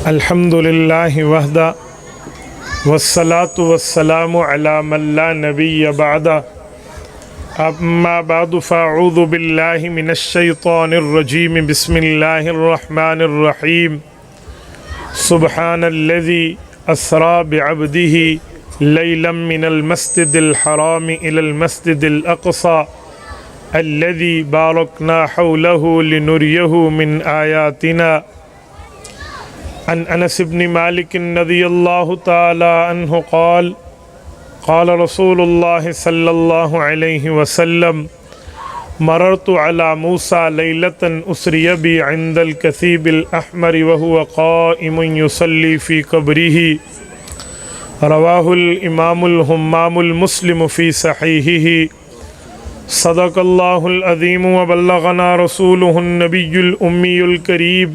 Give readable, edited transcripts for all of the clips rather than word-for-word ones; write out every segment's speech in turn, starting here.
الحمدللہ وحدہ والصلاة والسلام علی من لا نبی بعدہ اما بعد فاعوذ باللہ من الشیطان الرجیم بسم اللہ الرحمن الرحیم سبحان الذی اسرا بعبدہ لیلا من المسجد الحرام الى المسجد الاقصى الذي باركنا حوله لنريه من آياتنا عن انس بن مالك رضي الله تعالى عنه قال قال رسول الله صلى الله عليه وسلم مررت على موسى ليلة أسري بي عند الكثيب الأحمر وهو قائم يصلي في قبره رواه الإمام الهمام المسلم في صحيحه صدق الله العظيم وبلغنا رسوله النبي الأمي الكريم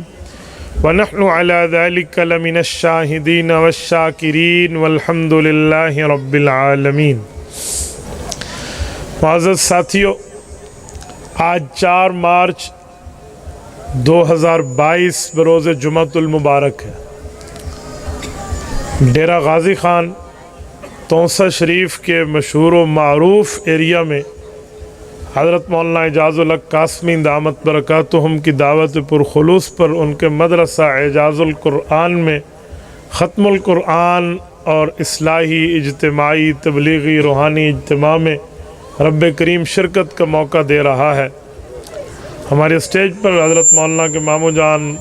ونحن على ذلك لمن الشاهدين والشاكرين والحمد لله رب العالمین۔ معزز ساتھیو، آج 4 مارچ 2022 بروز جمعۃ المبارک ہے۔ ڈیرہ غازی خان توسہ شریف کے مشہور و معروف ایریا میں حضرت مولانا اعجاز الحق قاسمی دامت برکاتہم کی دعوت پرخلوص پر ان کے مدرسہ اعجاز القرآن میں ختم القرآن اور اصلاحی اجتماعی تبلیغی روحانی اجتماع میں رب کریم شرکت کا موقع دے رہا ہے۔ ہمارے اسٹیج پر حضرت مولانا کے ماموں جان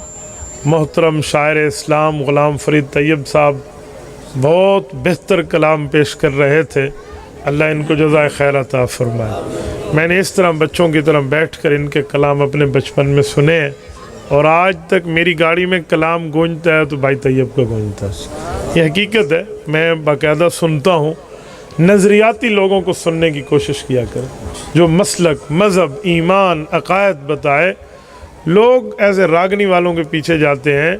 محترم شاعر اسلام غلام فرید طیب صاحب بہت بہتر کلام پیش کر رہے تھے، اللہ ان کو جزائے خیر عطا فرمائے۔ میں نے اس طرح بچوں کی طرح بیٹھ کر ان کے کلام اپنے بچپن میں سنے ہیں، اور آج تک میری گاڑی میں کلام گونجتا ہے تو بھائی طیب کا گونجتا ہے۔ یہ حقیقت ہے، میں باقاعدہ سنتا ہوں۔ نظریاتی لوگوں کو سننے کی کوشش کیا کریں، جو مسلک مذہب ایمان عقائد بتائے۔ لوگ ایسے راگنی والوں کے پیچھے جاتے ہیں۔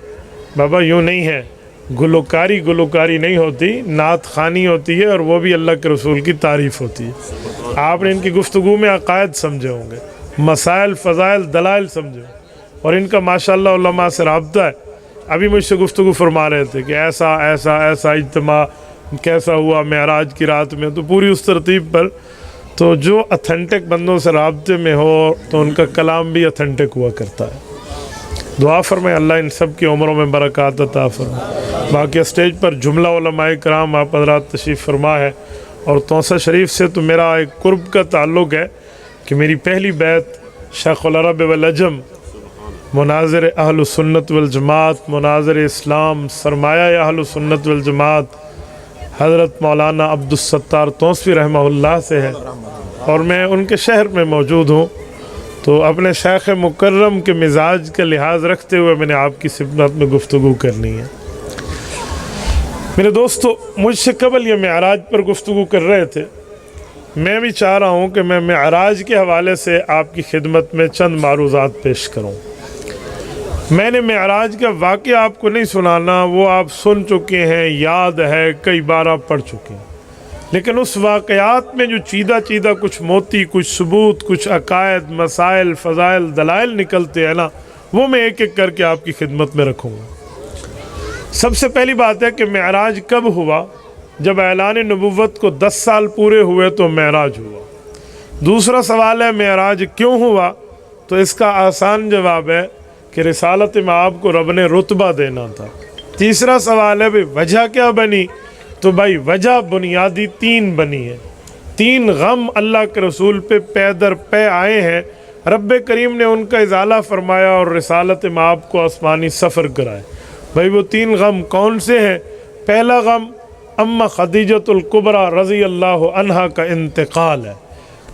بابا یوں نہیں ہے، گلوکاری نہیں ہوتی، نعت خوانی ہوتی ہے، اور وہ بھی اللہ کے رسول کی تعریف ہوتی ہے۔ آپ نے ان کی گفتگو میں عقائد سمجھے ہوں گے، مسائل فضائل دلائل سمجھے، اور ان کا ماشاءاللہ علماء سے رابطہ ہے۔ ابھی مجھ سے گفتگو فرما رہے تھے کہ ایسا اجتماع کیسا ہوا معراج کی رات میں، تو پوری اس ترتیب پر۔ تو جو اتھینٹک بندوں سے رابطے میں ہو تو ان کا کلام بھی اتھینٹک ہوا کرتا ہے۔ دعا فرمائے اللہ ان سب کی عمروں میں برکات عطا فرمائے۔ باقی اسٹیج پر جملہ علماء کرام آپ حضرات تشریف فرما ہے، اور توسہ شریف سے تو میرا ایک قرب کا تعلق ہے کہ میری پہلی بیعت شیخ العرب والعجم، مناظر اہل سنت والجماعت، مناظر اسلام، سرمایہ اہل سنت والجماعت حضرت مولانا عبدالستار توسوی رحمہ اللہ سے ہے، اور میں ان کے شہر میں موجود ہوں۔ تو اپنے شیخ مکرم کے مزاج کا لحاظ رکھتے ہوئے میں نے آپ کی خدمت میں گفتگو کرنی ہے۔ میرے دوستو، مجھ سے قبل یہ معراج پر گفتگو کر رہے تھے، میں بھی چاہ رہا ہوں کہ میں معراج کے حوالے سے آپ کی خدمت میں چند معروضات پیش کروں۔ میں نے معراج کا واقعہ آپ کو نہیں سنانا، وہ آپ سن چکے ہیں، یاد ہے، کئی بار آپ پڑھ چکے ہیں، لیکن اس واقعات میں جو چیدہ کچھ موتی، کچھ ثبوت، کچھ عقائد مسائل فضائل دلائل نکلتے ہیں نا، وہ میں ایک ایک کر کے آپ کی خدمت میں رکھوں گا۔ سب سے پہلی بات ہے کہ معراج کب ہوا؟ جب اعلان نبوت کو 10 سال پورے ہوئے تو معراج ہوا۔ دوسرا سوال ہے معراج کیوں ہوا؟ تو اس کا آسان جواب ہے کہ رسالت مآب کو رب نے رتبہ دینا تھا۔ تیسرا سوال ہے وجہ کیا بنی؟ تو بھائی وجہ بنیادی 3 بنی ہے۔ 3 غم اللہ کے رسول پہ در پہ آئے ہیں، رب کریم نے ان کا ازالہ فرمایا اور رسالت مآب کو آسمانی سفر کرائے۔ بھائی وہ 3 غم کون سے ہیں؟ پہلا غم اما خدیجۃ الکبریٰ رضی اللہ عنہا کا انتقال ہے۔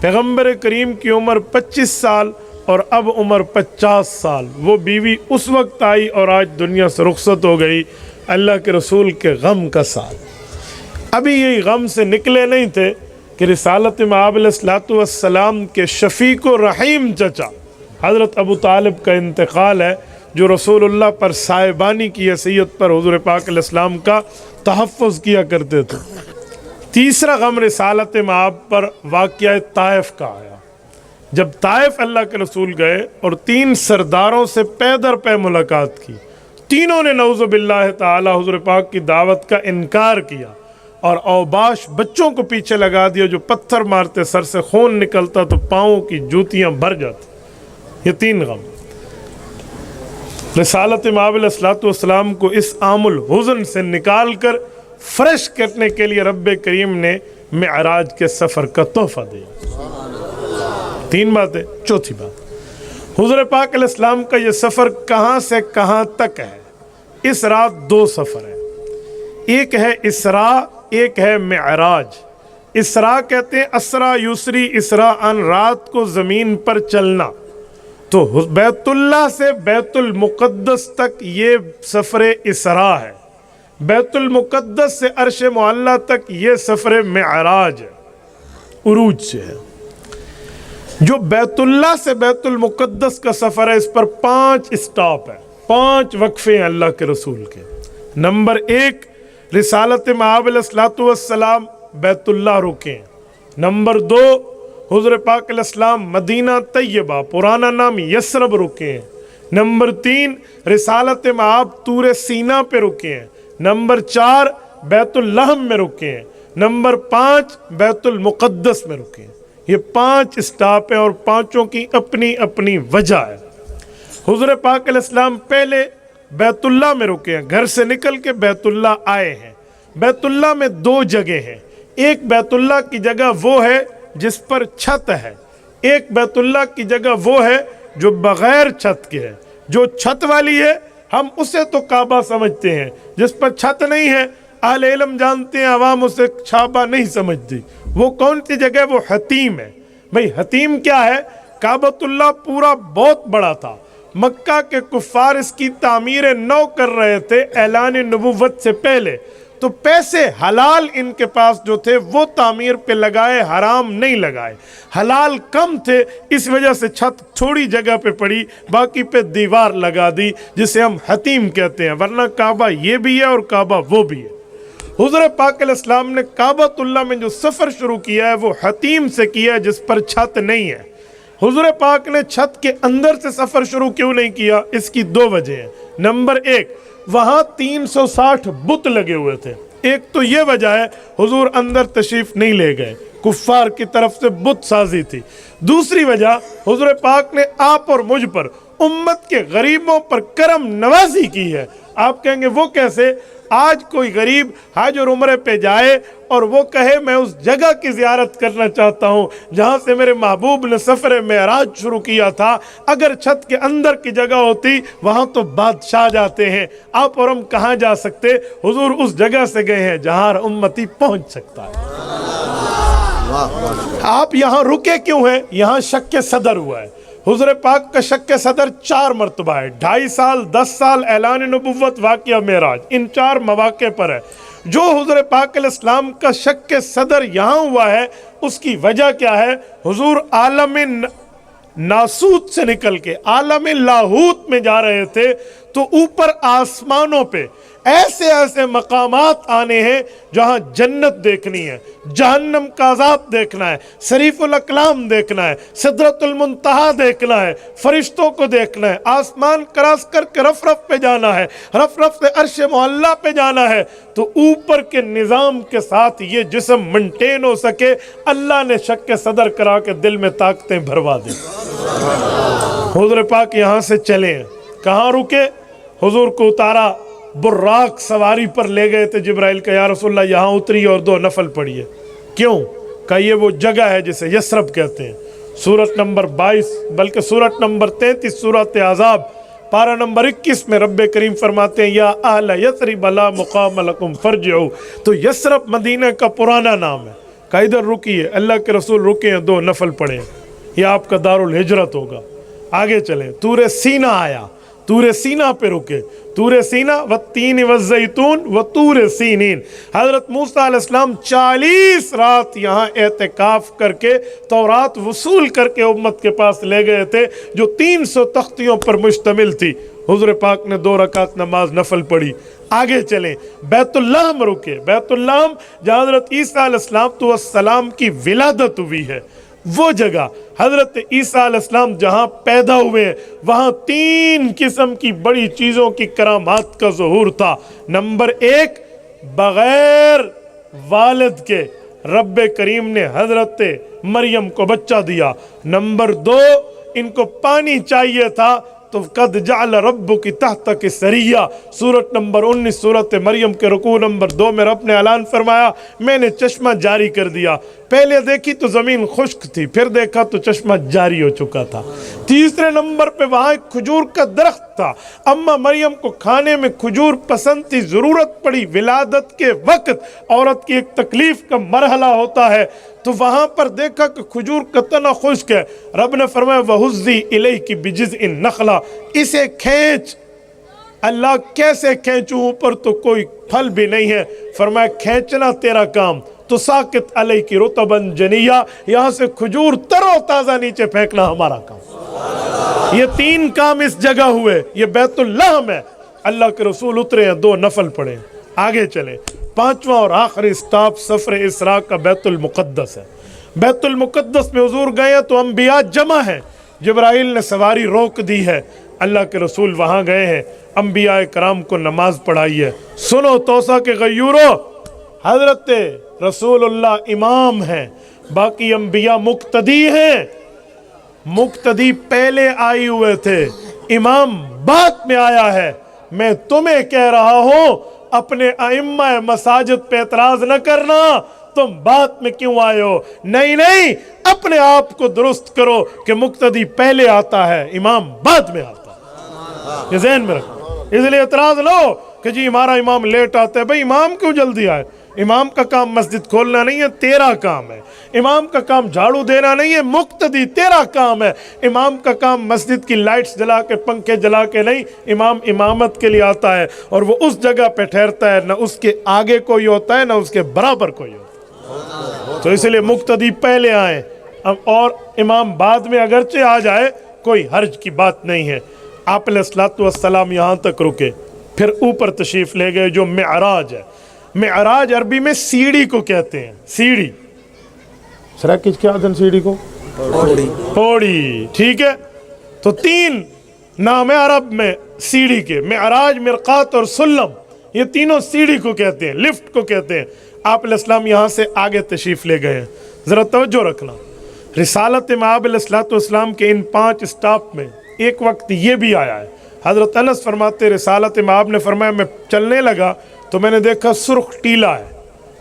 پیغمبر کریم کی عمر 25 سال اور اب عمر 50 سال، وہ بیوی اس وقت آئی اور آج دنیا سے رخصت ہو گئی۔ اللہ کے رسول کے غم کا سال۔ ابھی یہی غم سے نکلے نہیں تھے کہ رسالت مآب علیہ السلام کے شفیق و رحیم چچا حضرت ابو طالب کا انتقال ہے، جو رسول اللہ پر سائبانی کی حیثیت پر حضور پاک علیہ السلام کا تحفظ کیا کرتے تھے۔ تیسرا غم رسالت مآب پر واقعہ طائف کا آیا۔ جب طائف اللہ کے رسول گئے اور 3 سرداروں سے پے در پے ملاقات کی، تینوں نے نعوذ باللہ تعالی حضور پاک کی دعوت کا انکار کیا اور اوباش بچوں کو پیچھے لگا دیا جو پتھر مارتے سر سے خون نکلتا تو پاؤں کی جوتیاں بھر جاتی۔ یہ تین غم۔ رسالت مآب علیہ الصلوۃ والسلام کو اس عام الحزن سے نکال کر فریش کرنے کے لیے رب کریم نے معراج کے سفر کا تحفہ دیا۔ تین باتیں۔ چوتھی بات، حضور پاک علیہ السلام کا یہ سفر کہاں سے کہاں تک ہے؟ اس رات دو سفر ہیں، ایک ہے اسراء، ایک ہے معراج۔ اسراء کہتے ہیں اسرا یسری اسراء، رات کو زمین پر چلنا۔ تو بیت اللہ سے بیت المقدس تک یہ سفر اسراء ہے، بیت المقدس سے عرش معلیٰ تک یہ سفر معراج ہے، عروج سے ہے۔ جو بیت اللہ سے بیت المقدس کا سفر ہے، اس پر 5 اسٹاپ ہیں، 5 وقفے ہیں اللہ کے رسول کے۔ نمبر 1، رسالت مآب علیہ الصلوۃ والسلام بیت اللہ رکے۔ نمبر 2، حضور پاک علیہ السلام مدینہ طیبہ پرانا نام یثرب رکے ہیں۔ نمبر 3، رسالت مآب طور سینا پہ رکے ہیں۔ نمبر 4، بیت اللحم میں رکے ہیں۔ نمبر 5، بیت المقدس میں رکے ہیں۔ یہ 5 اسٹاپ ہیں اور 5 کی اپنی اپنی وجہ ہے۔ حضور پاک علیہ السلام پہلے بیت اللہ میں رکے ہیں، گھر سے نکل کے بیت اللہ آئے ہیں۔ بیت اللہ میں 2 جگہ ہیں، ایک بیت اللہ کی جگہ وہ ہے جس پر چھت ہے، ایک بیت اللہ کی جگہ وہ ہے جو بغیر چھت کے ہے۔ جو چھت والی ہے ہم اسے تو کعبہ سمجھتے ہیں، جس پر چھت نہیں ہے اہل علم جانتے ہیں عوام اسے کعبہ نہیں سمجھتی۔ وہ کون سی جگہ؟ وہ حتیم ہے۔ بھئی حتیم کیا ہے؟ کعبۃ اللہ پورا بہت بڑا تھا، مکہ کے کفار اس کی تعمیر نو کر رہے تھے اعلان نبوت سے پہلے، تو پیسے حلال ان کے پاس جو تھے وہ تعمیر پہ لگائے، حرام نہیں لگائے۔ حلال کم تھے اس وجہ سے چھت تھوڑی جگہ پہ پڑی، باقی پہ دیوار لگا دی جسے ہم حتیم کہتے ہیں، ورنہ کعبہ یہ بھی ہے اور کعبہ وہ بھی ہے۔ حضور پاک علیہ السلام نے کعبۃ اللہ میں جو سفر شروع کیا ہے وہ حتیم سے کیا ہے جس پر چھت نہیں ہے۔ حضور پاک نے چھت کے اندر سے سفر شروع کیوں نہیں کیا؟ اس کی 2 وجہ ہیں۔ نمبر 1، وہاں 360 بت لگے ہوئے تھے۔ ایک تو یہ وجہ ہے حضور اندر تشریف نہیں لے گئے، کفار کی طرف سے بت سازی تھی۔ دوسری وجہ، حضور پاک نے آپ اور مجھ پر، امت کے غریبوں پر کرم نوازی کی ہے۔ آپ کہیں گے وہ کیسے؟ آج کوئی غریب حج اور عمرے پہ جائے اور وہ کہے میں اس جگہ کی زیارت کرنا چاہتا ہوں جہاں سے میرے محبوب نے سفر معراج شروع کیا تھا، اگر چھت کے اندر کی جگہ ہوتی وہاں تو بادشاہ جاتے ہیں، آپ اور ہم کہاں جا سکتے؟ حضور اس جگہ سے گئے ہیں جہاں ہر امتی پہنچ سکتا ہے۔ آپ یہاں رکے کیوں ہیں؟ یہاں شک صدر ہوا ہے۔ حضور پاک کا شک صدر 4 مرتبہ ہے، 2.5 سال، 10 سال، اعلان نبوت، واقعہ معراج، ان 4 مواقع پر ہے۔ جو حضور پاک علیہ السلام کا شک صدر یہاں ہوا ہے اس کی وجہ کیا ہے؟ حضور عالم ناسوت سے نکل کے عالم لاہوت میں جا رہے تھے، تو اوپر آسمانوں پہ ایسے ایسے مقامات آنے ہیں جہاں جنت دیکھنی ہے، جہنم کا عذاب دیکھنا ہے، شریف الاقلام دیکھنا ہے، سدرۃ المنتہا دیکھنا ہے، فرشتوں کو دیکھنا ہے، آسمان کراس کر کے رف رف پہ جانا ہے، رف رف سے عرش معلیٰ پہ جانا ہے۔ تو اوپر کے نظام کے ساتھ یہ جسم منٹین ہو سکے، اللہ نے شک صدر کرا کے دل میں طاقتیں بھروا دیں۔ حضور پاک یہاں سے چلے ہیں، کہاں رکے؟ حضور کو اتارا، براق سواری پر لے گئے تھے جبرائیل کا، یا رسول اللہ یہاں اتری اور 2 نفل پڑھیے۔ کیوں؟ کہ یہ وہ جگہ ہے جسے یثرب کہتے ہیں۔ سورت نمبر 22 بلکہ سورت نمبر 33 سورت احزاب پارہ نمبر 21 میں رب کریم فرماتے ہیں یا اہل یثرب لا مقام لکم فرجعوا۔ تو یثرب مدینہ کا پرانا نام ہے، کہ ادھر رکیے، اللہ کے رسول رکے ہیں، 2 نفل پڑھیں، یہ آپ کا دارالہجرت ہوگا۔ آگے چلیں، طور سینا آیا، طور سینا پہ رکے، طور سینا والتین والزیتون وطور سینین۔ حضرت موسیٰ علیہ السلام 40 رات یہاں اعتکاف کر کے تورات وصول کر کے امت کے پاس لے گئے تھے جو 300 تختیوں پر مشتمل تھی۔ حضور پاک نے 2 رکعت نماز نفل پڑھی۔ آگے چلیں، بیت اللہ میں رکے، بیت اللہ جہاں حضرت عیسیٰ علیہ السلام کی ولادت ہوئی ہے۔ وہ جگہ حضرت عیسیٰ علیہ السلام جہاں پیدا ہوئے وہاں 3 قسم کی بڑی چیزوں کی کرامات کا ظہور تھا۔ نمبر 1، بغیر والد کے رب کریم نے حضرت مریم کو بچہ دیا۔ نمبر 2، ان کو پانی چاہیے تھا تو قد جعل ربک تحتک سریہ، سورت نمبر 19 سورت مریم کے رکوع نمبر 2 میں رب نے اعلان فرمایا میں نے چشمہ جاری کر دیا۔ پہلے دیکھی تو زمین خشک تھی، پھر دیکھا تو چشمہ جاری ہو چکا تھا۔ تیسرے نمبر پہ وہاں ایک کھجور کا درخت تھا، اما مریم کو کھانے میں کھجور پسند تھی، ضرورت پڑی، ولادت کے وقت عورت کی ایک تکلیف کا مرحلہ ہوتا ہے تو وہاں پر دیکھا کہ کھجور کا تنا خشک ہے، رب نے فرمایا وَهُزِّي إِلَيْكِ بِجِذْعِ النَّخْلَةِ، اسے کھینچ۔ اللہ کیسے کھینچوں؟ اوپر تو کوئی پھل بھی نہیں ہے، فرمایا کھینچنا تیرا کام، تو ساکت علیک رطبا جنیہ، یہاں سے کھجور تر و تازہ نیچے پھینکنا ہمارا کام۔ یہ 3 کام اس جگہ ہوئے، یہ بیت اللہ میں اللہ کے رسول اترے ہیں، 2 نفل پڑھیں، آگے چلیں۔ 5واں اور آخری سٹاپ سفر اسراء کا بیت المقدس ہے۔ بیت المقدس میں حضور گئے تو انبیاء جمع ہیں، جبرائیل نے سواری روک دی ہے، اللہ کے رسول وہاں گئے ہیں، انبیاء کرام کو نماز پڑھائی ہے۔ سنو توسا کے غیورو، حضرت رسول اللہ امام ہیں، باقی انبیاء مقتدی ہیں۔ مقتدی پہلے آئی ہوئے تھے، امام بعد میں آیا ہے۔ میں تمہیں کہہ رہا ہوں اپنے ائمہ مساجد پہ اعتراض نہ کرنا، تم بعد میں کیوں آئے ہو؟ نہیں، اپنے آپ کو درست کرو کہ مقتدی پہلے آتا ہے، امام بعد میں آتا ہے، یہ ذہن میں رکھو۔ اس لیے اعتراض نہ ہو کہ جی ہمارا امام لیٹ آتا ہے، بھئی امام کیوں جلدی آئے؟ امام کا کام مسجد کھولنا نہیں ہے، تیرا کام ہے۔ امام کا کام جھاڑو دینا نہیں ہے، مقتدی تیرا کام ہے۔ امام کا کام مسجد کی لائٹس جلا کے پنکھے جلا کے نہیں، امام امامت کے لیے آتا ہے اور وہ اس جگہ پہ ٹھہرتا ہے، نہ اس کے آگے کوئی ہوتا ہے نہ اس کے برابر کوئی ہوتا ہے۔ تو اس لیے مقتدی پہلے آئیں اور امام بعد میں اگرچہ آ جائے کوئی حرج کی بات نہیں ہے۔ آپ علیہ الصلوۃ والسلام یہاں تک رکے، پھر اوپر تشریف لے گئے جو معراج ہے۔ معراج عربی میں سیڑھی کو کہتے ہیں، سیڑھی سراکش کیا آدھن سیڑھی کو؟ پوڑی، ٹھیک ہے۔ تو 3 نام ہے عرب میں سیڑھی کے، معراج، مرقات اور سلم، یہ تینوں سیڑھی کو کہتے ہیں، لفٹ کو کہتے ہیں۔ آپ علیہ السلام یہاں سے آگے تشریف لے گئے ہیں، ذرا توجہ رکھنا۔ رسالت مآب علیہ السلام کے ان 5 سٹاپ میں ایک وقت یہ بھی آیا ہے، حضرت انس فرماتے رسالت مآب نے فرمایا میں چلنے لگا تو میں نے دیکھا سرخ ٹیلا ہے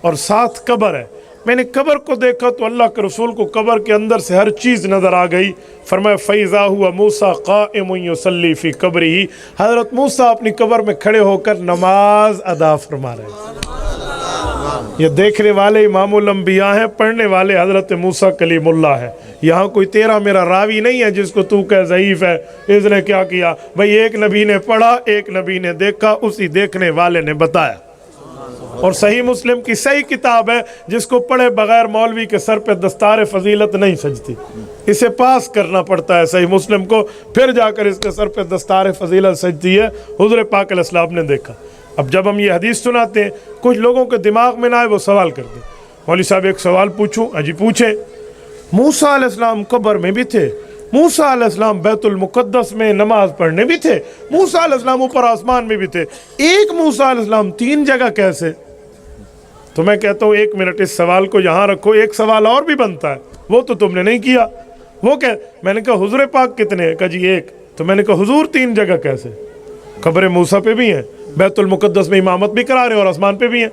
اور ساتھ قبر ہے۔ میں نے قبر کو دیکھا تو اللہ کے رسول کو قبر کے اندر سے ہر چیز نظر آ گئی۔ فرمایا فَإِذَا هُوَ مُوسَىٰ قَائِمٌ يُصَلِّي فِي قَبْرِهِ، حضرت موسیٰ اپنی قبر میں کھڑے ہو کر نماز ادا فرما رہے ہیں۔ یہ دیکھنے والے امام الانبیاء ہیں، پڑھنے والے حضرت موسیٰ کلیم اللہ ہے۔ یہاں کوئی تیرا میرا راوی نہیں ہے جس کو تو کہ ضعیف ہے، اس نے کیا کیا؟ بھئی ایک نبی نے پڑھا، ایک نبی نے دیکھا، اسی دیکھنے والے نے بتایا۔ اور صحیح مسلم کی صحیح کتاب ہے، جس کو پڑھے بغیر مولوی کے سر پہ دستار فضیلت نہیں سجتی، اسے پاس کرنا پڑتا ہے صحیح مسلم کو، پھر جا کر اس کے سر پہ دستار فضیلت سجتی ہے۔ حضور پاک علیہ السلام نے دیکھا۔ اب جب ہم یہ حدیث سناتے ہیں کچھ لوگوں کے دماغ میں نہ آئے وہ سوال کرتے ہیں، مولوی صاحب ایک سوال پوچھوں؟ اجی پوچھیں۔ موسیٰ علیہ السلام قبر میں بھی تھے، موسیٰ علیہ السلام بیت المقدس میں نماز پڑھنے بھی تھے، موسیٰ علیہ السلام اوپر آسمان میں بھی تھے، ایک موسیٰ علیہ السلام 3 جگہ کیسے؟ تو میں کہتا ہوں 1 منٹ اس سوال کو یہاں رکھو، ایک سوال اور بھی بنتا ہے، وہ تو تم نے نہیں کیا۔ وہ کہ میں نے کہا حضور پاک کتنے ہیں؟ کہا جی 1۔ تو میں نے کہا حضور 3 جگہ کیسے؟ قبر موسیٰ پہ بھی ہیں، بیت المقدس میں امامت بھی کرا رہے ہیں اور آسمان پہ بھی ہیں۔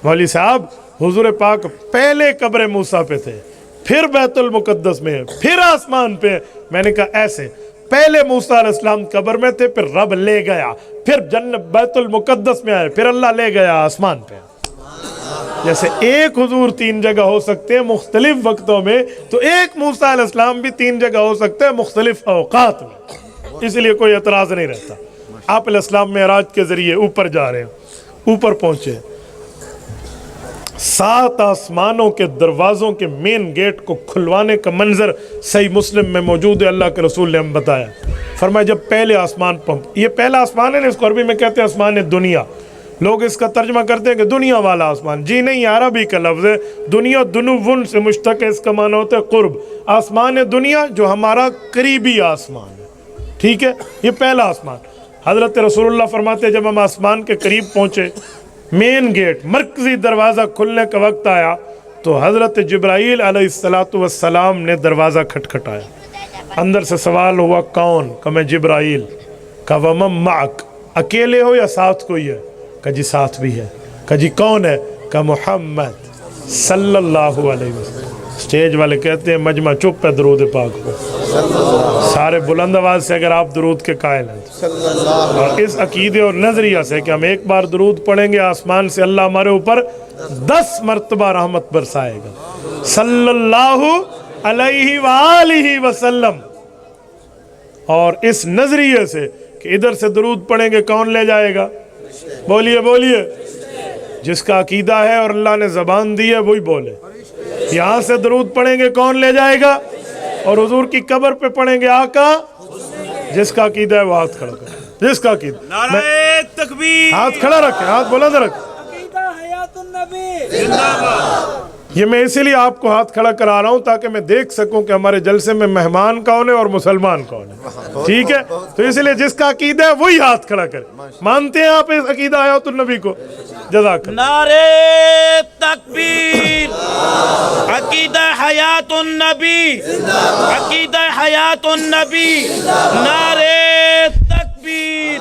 مولوی صاحب حضور پاک پہلے قبر موسیٰ پہ تھے، پھر بیت المقدس میں ہیں، پھر آسمان پہ ہیں۔ میں نے کہا ایسے، پہلے موسیٰ علیہ السلام قبر میں تھے، پھر رب لے گیا، پھر جنت بیت المقدس میں آئے، پھر اللہ لے گیا آسمان پہ۔ جیسے ایک حضور 3 جگہ ہو سکتے ہیں مختلف وقتوں میں، تو ایک موسیٰ علیہ السلام بھی 3 جگہ ہو سکتے ہیں مختلف اوقات میں، اس لیے کوئی اعتراض نہیں رہتا۔ آپ علیہ السلام معراج کے ذریعے اوپر جا رہے ہیں، اوپر پہنچے، 7 آسمانوں کے دروازوں کے مین گیٹ کو کھلوانے کا منظر صحیح مسلم میں موجود ہے، اللہ کے رسول نے ہم بتایا۔ فرمایا جب پہلے آسمان یہ پہلا آسمان ہے نا، اس کو عربی میں کہتے ہیں آسمان دنیا، لوگ اس کا ترجمہ کرتے ہیں کہ دنیا والا آسمان. جی نہیں، عربی کا لفظ ہے. دنیا دنون سے مشتق ہے، اس کا معنی ہوتا ہے قرب. آسمان دنیا جو ہمارا قریبی آسمان ہے، ٹھیک ہے، یہ پہلا آسمان. حضرت رسول اللہ فرماتے ہیں جب ہم آسمان کے قریب پہنچے، مین گیٹ مرکزی دروازہ کھلنے کا وقت آیا تو حضرت جبرائیل علیہ السلام نے دروازہ کھٹکھٹایا. اندر سے سوال ہوا کون؟ کہ میں جبرائیل. کہ ومن معک، اکیلے ہو یا ساتھ کوئی ہے؟ کہ جی ساتھ بھی ہے. کہ جی کون ہے؟ کہ محمد صلی اللہ علیہ وسلم. اسٹیج والے کہتے ہیں مجمع چپ ہے درود پاک پہ. سارے بلند آواز سے اگر آپ درود کے قائل ہیں، اور اس عقیدے اور نظریہ سے کہ ہم ایک بار درود پڑھیں گے آسمان سے اللہ ہمارے اوپر 10 مرتبہ رحمت برسائے گا، صلی اللہ علیہ وآلہ وسلم. اور اس نظریے سے کہ ادھر سے درود پڑھیں گے کون لے جائے گا؟ بولیے بولیے. جس کا عقیدہ ہے اور اللہ نے زبان دی ہے وہی بولے. یہاں سے درود پڑھیں گے کون لے جائے گا؟ اور حضور کی قبر پہ پڑھیں گے آقا. جس کا عقیدہ ہے وہ ہاتھ کھڑا کرے. جس کا عقیدہ، نعرہ تکبیر، ہاتھ کھڑا رکھیں، ہاتھ بلند رکھیں. عقیدہ حیات النبی زندہ باد. یہ میں اسی لیے آپ کو ہاتھ کھڑا کرا رہا ہوں تاکہ میں دیکھ سکوں کہ ہمارے جلسے میں مہمان کون ہے اور مسلمان کون ہے. ٹھیک ہے، تو اس لیے جس کا عقیدہ ہے وہی ہاتھ کھڑا کرے. مانتے ہیں آپ اس عقیدہ حیات النبی کو؟ جزاک اللہ. نعرہ تکبیر، عقیدہ حیات النبی، عقیدہ حیات النبی، نعرہ تکبیر.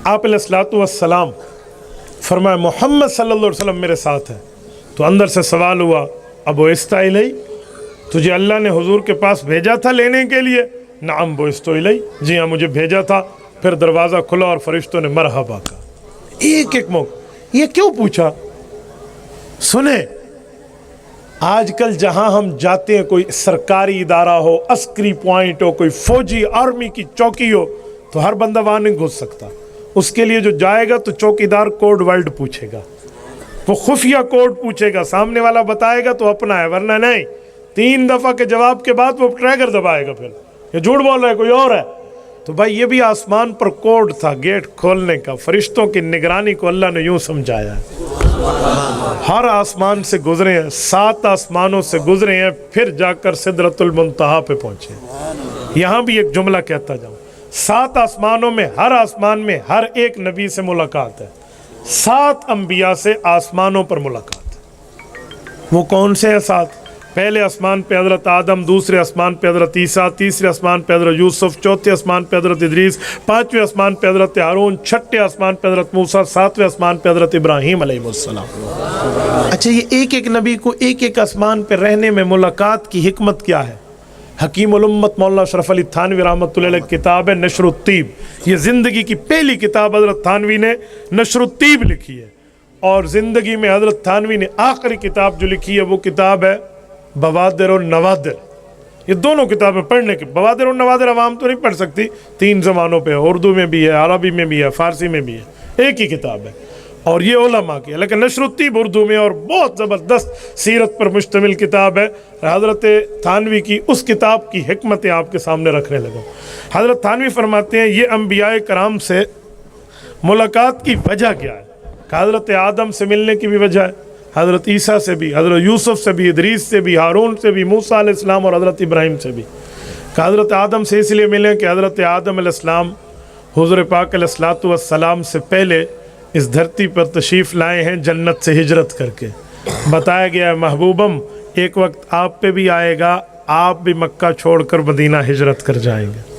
آپ علیہ الصلوۃ والسلام فرمایا محمد صلی اللہ علیہ وسلم میرے ساتھ ہے. تو اندر سے سوال ہوا ابو استائی، تجھے اللہ نے حضور کے پاس بھیجا تھا لینے کے لیے؟ نعم بوستو الی، جی ہاں مجھے بھیجا تھا. پھر دروازہ کھلا اور فرشتوں نے مرحبا کہا. ایک ایک موقع یہ کیوں پوچھا؟ سنیں، آج کل جہاں ہم جاتے ہیں، کوئی سرکاری ادارہ ہو، عسکری پوائنٹ ہو، کوئی فوجی آرمی کی چوکی ہو، تو ہر بندہ وہاں نہیں گھس سکتا. اس کے لیے جو جائے گا تو چوکیدار کوڈ ورڈ پوچھے گا، وہ خفیہ کوڈ پوچھے گا. سامنے والا بتائے گا تو اپنا ہے، ورنہ نہیں. 3 دفعہ کے جواب کے بعد وہ ٹریگر دبائے گا. پھر یہ جھوٹ بول رہا ہے، کوئی اور ہے. تو بھائی یہ بھی آسمان پر کوڈ تھا گیٹ کھولنے کا. فرشتوں کی نگرانی کو اللہ نے یوں سمجھایا ہے. ہر آسمان سے گزرے ہیں، 7 آسمانوں سے گزرے ہیں، پھر جا کر سدرۃ المنتہا پہ پہنچے. یہاں بھی ایک جملہ کہتا جاؤں، 7 آسمانوں میں ہر آسمان میں ہر ایک نبی سے ملاقات ہے. 7 انبیاء سے آسمانوں پر ملاقات ہے. وہ کون سے ہیں 7؟ پہلے آسمان پہ حضرت آدم، دوسرے آسمان پہ حضرت عیسیٰ، تیسرے آسمان پہ حضرت یوسف، چوتھے آسمان پہ حضرت ادریس، 5ویں آسمان پہ حضرت ہارون، 6ٹھے آسمان پہ حضرت موسیٰ، 7ویں آسمان پہ حضرت ابراہیم علیہ السلام. اچھا، یہ ایک ایک نبی کو ایک ایک آسمان پہ رہنے میں ملاقات کی حکمت کیا ہے؟ حکیم الامت مولانا اشرف علی تھانوی رحمۃ اللہ علیہ کتاب ہے نشر الطیب. یہ زندگی کی پہلی کتاب حضرت تھانوی نے نشر الطیب لکھی ہے. اور زندگی میں حضرت تھانوی نے آخری کتاب جو لکھی ہے وہ کتاب ہے بوادر و نوادر. یہ دونوں کتابیں پڑھنے کی، بوادر و نوادر عوام تو نہیں پڑھ سکتی، 3 زبانوں پہ ہے، اردو میں بھی ہے، عربی میں بھی ہے، فارسی میں بھی ہے، ایک ہی کتاب ہے. اور یہ علماء کی ہے، لیکن نشر الطیب اردو میں اور بہت زبردست سیرت پر مشتمل کتاب ہے. حضرت تھانوی کی اس کتاب کی حکمتیں آپ کے سامنے رکھنے لگا. حضرت تھانوی فرماتے ہیں یہ انبیاء کرام سے ملاقات کی وجہ کیا ہے؟ کہ حضرت آدم سے ملنے کی بھی وجہ ہے، حضرت عیسیٰ سے بھی، حضرت یوسف سے بھی، ادریس سے بھی، ہارون سے بھی، موسیٰ علیہ السلام اور حضرت ابراہیم سے بھی. کہ حضرت آدم سے اس لیے ملیں کہ حضرت آدم علیہ السلام حضور پاک علیہ الصلوۃ والسلام سے پہلے اس دھرتی پر تشریف لائے ہیں جنت سے ہجرت کر کے. بتایا گیا ہے محبوبم ایک وقت آپ پہ بھی آئے گا، آپ بھی مکہ چھوڑ کر مدینہ ہجرت کر جائیں گے.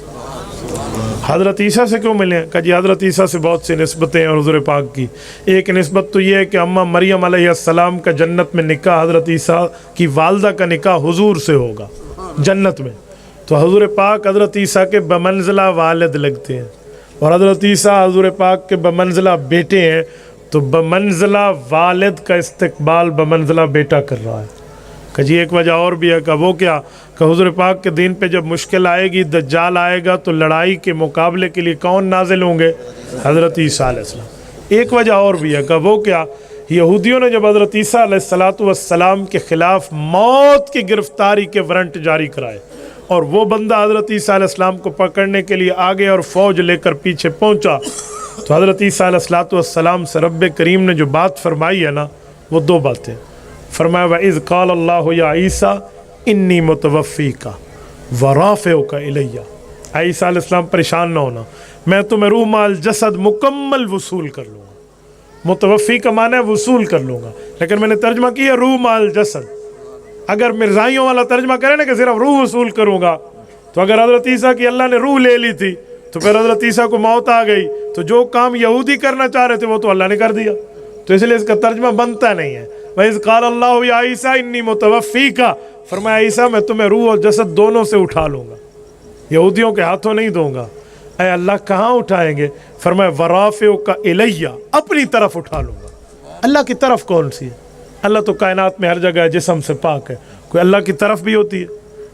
حضرت عیسیٰ سے کیوں ملے ہیں؟ کہ جی حضرت عیسیٰ سے بہت سی نسبتیں ہیں حضور پاک کی. ایک نسبت تو یہ ہے کہ اماں مریم علیہ السلام کا جنت میں نکاح، حضرت عیسیٰ کی والدہ کا نکاح حضور سے ہوگا جنت میں. تو حضور پاک حضرت عیسیٰ کے بمنزلہ والد لگتے ہیں، اور حضرت عیسیٰ حضور پاک کے بمنزلہ بیٹے ہیں. تو بمنزلہ والد کا استقبال بمنزلہ بیٹا کر رہا ہے. کہ جی ایک وجہ اور بھی ہے. کہ وہ کیا؟ کہ حضور پاک کے دین پہ جب مشکل آئے گی، دجال آئے گا، تو لڑائی کے مقابلے کے لیے کون نازل ہوں گے؟ حضرت عیسیٰ علیہ السلام. ایک وجہ اور بھی ہے. کہ وہ کیا؟ یہودیوں نے جب حضرت عیسیٰ علیہ السلام کے خلاف موت کی گرفتاری کے وارنٹ جاری کرائے، اور وہ بندہ حضرت عیسیٰ علیہ السلام کو پکڑنے کے لیے آگے اور فوج لے کر پیچھے پہنچا، تو حضرت عیسیٰ علیہ السلام سے رب کریم نے جو بات فرمائی ہے نا وہ دو باتیں. فرمایا وَإِذْ قَالَ اللَّهُ يَا عِيسَىٰ إِنِّي مُتَوَفِّيكَ وَرَافِعُكَ إِلَيَّ. عیسیٰ علیہ السلام پریشان نہ ہونا، میں تمہیں روح مال جسد مکمل وصول کر لوں گا. متوفی کا معنی ہے وصول کر لوں گا، لیکن میں نے ترجمہ کیا روح مال جسد. اگر مرزائیوں والا ترجمہ کرے نا کہ صرف روح وصول کروں گا، تو اگر حضرت عیسیٰ کی اللہ نے روح لے لی تھی تو پھر حضرت عیسیٰ کو موت آ گئی، تو جو کام یہودی کرنا چاہ رہے تھے وہ تو اللہ نے کر دیا، تو اس لیے اس کا ترجمہ بنتا نہیں ہے. وَإِذْ قَالَ اللَّهُ يَا عِيسَىٰ إِنِّي مُتَوَفِّيكَ. فرمایا عیسیٰ میں تمہیں روح اور جسد دونوں سے اٹھا لوں گا، یہودیوں کے ہاتھوں نہیں دوں گا. اے اللہ کہاں اٹھائیں گے؟ فرمایا وَرَافِعُكَ إِلَيَّ، اپنی طرف اٹھا لوں گا. اللہ کی طرف کون سی ہے؟ اللہ تو کائنات میں ہر جگہ ہے، جسم سے پاک ہے. کوئی اللہ کی طرف بھی ہوتی ہے؟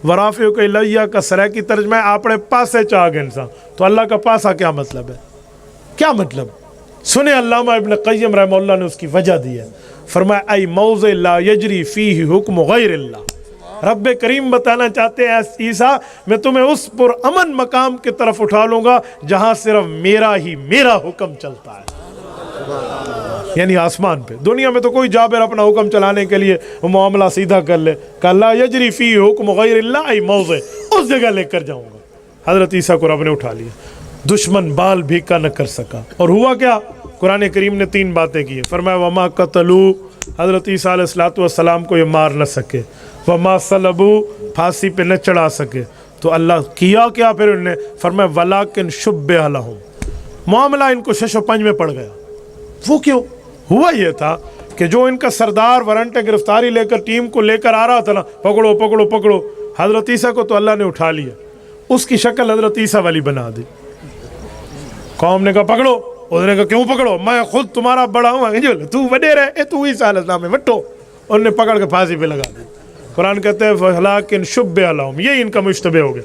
وَرَافِعُكَ إِلَيَّ کا سرائکی ترجمہ ہے اپنے پاسے چاہ گے انسان. تو اللہ کا پاسا کیا مطلب ہے؟ کیا مطلب؟ سنیں علامہ ابن قیم رحمہ اللہ نے اس کی وجہ دی ہے. فرمایا ای موضع لا یجری فیہ حکم غیر اللہ. رب کریم بتانا چاہتے ہیں عیسیٰ میں تمہیں اس پر امن مقام کی طرف اٹھا لوں گا جہاں صرف میرا حکم چلتا ہے، یعنی آسمان پہ. دنیا میں تو کوئی جابر اپنا حکم چلانے کے لیے وہ معاملہ سیدھا کر لے کہ لا یجری فی حکم غیر اللہ ای موضع، اس جگہ لے کر جاؤں گا. حضرت عیسیٰ کو رب نے اٹھا لیا، دشمن بال بھی کا نہ کر سکا. اور ہوا کیا؟ قرآن کریم نے 3 باتیں کی. فرمایا وما قتلوا، حضرت عیسیٰ علیہ السلام کو یہ مار نہ سکے. وما صلبوا، پھانسی پہ نہ چڑھا سکے. تو اللہ کیا کیا پھر انہوں نے؟ فرمایا ولکن شبہ لہم، معاملہ ان کو 6 و 5 میں پڑ گیا. وہ کیوں ہوا؟ یہ تھا کہ جو ان کا سردار وارنٹ گرفتاری لے کر ٹیم کو لے کر آ رہا تھا نا، پکڑو پکڑو پکڑو، حضرت عیسیٰ کو تو اللہ نے اٹھا لیا، اس کی شکل حضرت عیسیٰ والی بنا دی. قوم نے کہا پکڑو، اس نے کہا کیوں پکڑو؟ میں خود تمہارا بڑا ہوں، تو وڈے رہے، تو عیسیٰ علیہ السلام ہے وٹو. انہوں نے پکڑ کے پھانسی پہ لگا دی. قرآن کہتے ہیں وَلَٰكِن شُبِّهَ لَهُمْ، یہ ان کا مشتبہ ہو گیا.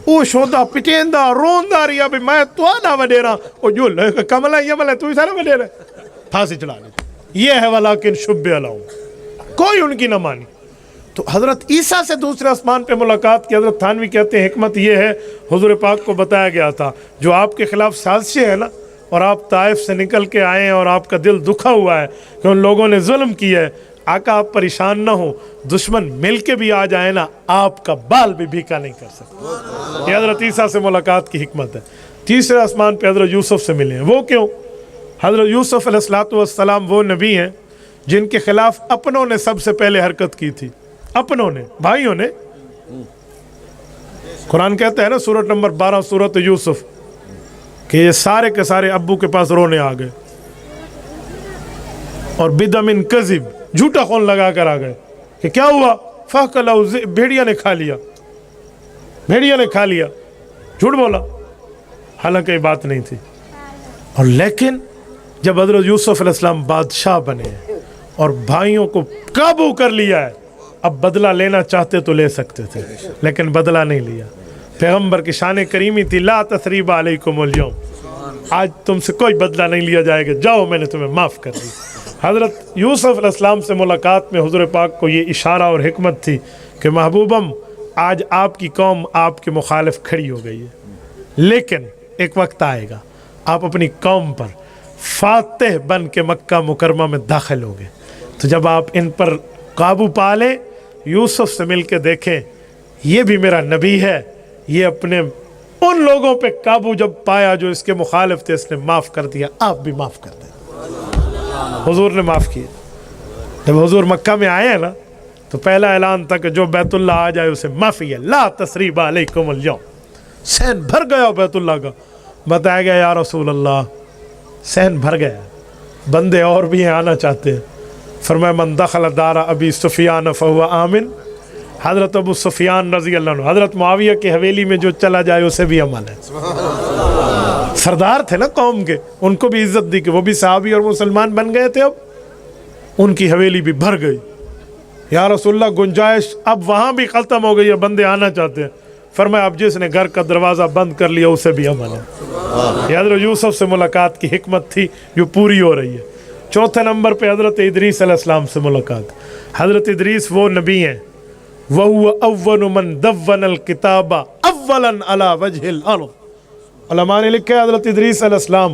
وہ شودا پٹیندا روندا رہیا بھی میں تو آنا وڈے رہا، وہ جو کملا یہ ملا تو سارا وڈے رہے، پھانسی چڑھا دی. یہ ہے وَلَٰكِن شُبِّهَ لَهُمْ، کوئی ان کی نہ مانی. تو حضرت عیسیٰ سے دوسرے آسمان پہ ملاقات کی. حضرت تھانوی کہتے ہیں حکمت یہ ہے حضور پاک کو بتایا گیا تھا جو آپ کے خلاف سازشیں ہیں نا، اور آپ طائف سے نکل کے آئے ہیں اور آپ کا دل دکھا ہوا ہے کہ ان لوگوں نے ظلم کیا ہے. آقا آپ پریشان نہ ہو، دشمن مل کے بھی آ جائے نا آپ کا بال بھی بھیکا نہیں کر سکتے. یہ حضرت عیسیٰ سے ملاقات کی حکمت ہے. تیسرے آسمان پہ حضرت یوسف سے ملے ہیں. وہ کیوں؟ حضرت یوسف علیہ السلام وہ نبی ہیں جن کے خلاف اپنوں نے سب سے پہلے حرکت کی تھی. اپنوں نے، بھائیوں نے. قرآن کہتا ہے نا سورت نمبر 12 سورت یوسف کہ یہ سارے کے سارے ابو کے پاس رونے آ گئے اور بدم کذب، جھوٹا خون لگا کر آ گئے کہ کیا ہوا؟ فَأَكَلَهُ الذِّئْبُ، بھیڑیا نے کھا لیا، بھیڑیا نے کھا لیا. جھوٹ بولا، حالانکہ یہ بات نہیں تھی. اور لیکن جب حضرت یوسف علیہ السلام بادشاہ بنے اور بھائیوں کو قابو کر لیا ہے، اب بدلہ لینا چاہتے تو لے سکتے تھے لیکن بدلہ نہیں لیا. پیغمبر کی شان کریمی تھی لا تثریب علیکم اليوم، آج تم سے کوئی بدلہ نہیں لیا جائے گا، جاؤ میں نے تمہیں معاف کر دی. حضرت یوسف علیہ السلام سے ملاقات میں حضور پاک کو یہ اشارہ اور حکمت تھی کہ محبوبم آج آپ کی قوم آپ کے مخالف کھڑی ہو گئی ہے، لیکن ایک وقت آئے گا آپ اپنی قوم پر فاتح بن کے مکہ مکرمہ میں داخل ہو گے. تو جب آپ ان پر قابو پا لیں، یوسف سے مل کے دیکھیں یہ بھی میرا نبی ہے، یہ اپنے ان لوگوں پہ قابو جب پایا جو اس کے مخالف تھے اس نے معاف کر دیا، آپ بھی معاف کر دیں. حضور نے معاف کیا. جب حضور مکہ میں آئے ہیں نا تو پہلا اعلان تھا کہ جو بیت اللہ آ جائے اسے معافی ہے، لا تثریب علیکم اليوم. سین بھر گیا بیت اللہ کا. بتایا گیا یا رسول اللہ سین بھر گیا، بندے اور بھی ہیں آنا چاہتے ہیں. فرمایا من دخل دار ابی سفیان فہو آمن. حضرت ابو سفیان رضی اللہ عنہ حضرت معاویہ کی حویلی میں جو چلا جائے اسے بھی امن ہے. سردار تھے نا قوم کے، ان کو بھی عزت دی کہ وہ بھی صحابی اور مسلمان بن گئے تھے. اب ان کی حویلی بھی بھر گئی. یا رسول اللہ گنجائش اب وہاں بھی ختم ہو گئی ہے، بندے آنا چاہتے ہیں. فرمایا اب جس نے گھر کا دروازہ بند کر لیا اسے بھی امن ہے. یہ حضرت یوسف سے ملاقات کی حکمت تھی جو پوری ہو رہی ہے. چوتھے نمبر پہ حضرت ادریس علیہ السلام سے ملاقات. حضرت ادریس وہ نبی ہیں وَهُوَ أَوَّلُ مَنْ دَوَّنَ الْكِتَابَ أَوَّلًا عَلَى وَجْهِ الْأَرْضِ. علماء نے لکھا ہے حضرت ادریس علیہ السلام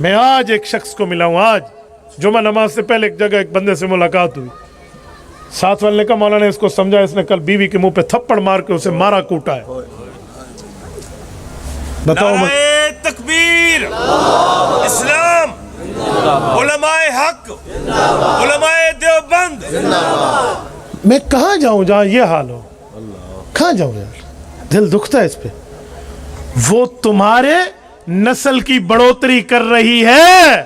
میں آج ایک شخص کو ملا ہوں, آج جمعہ نماز سے پہلے ایک جگہ ایک بندے سے ملاقات ہوئی. ساتھ والے نے کہا مولانا اس کو سمجھا, اس نے کل بیوی کے منہ پہ تھپڑ مار کے اسے مارا کوٹا ہے. بتاؤ نعرہ تکبیر, اسلام, علماء حق, علماء دیوبند. میں کہاں جاؤں جہاں یہ حال ہو, کہاں جاؤں یار, دل دکھتا ہے اس پہ. وہ تمہارے نسل کی بڑھوتری کر رہی ہے.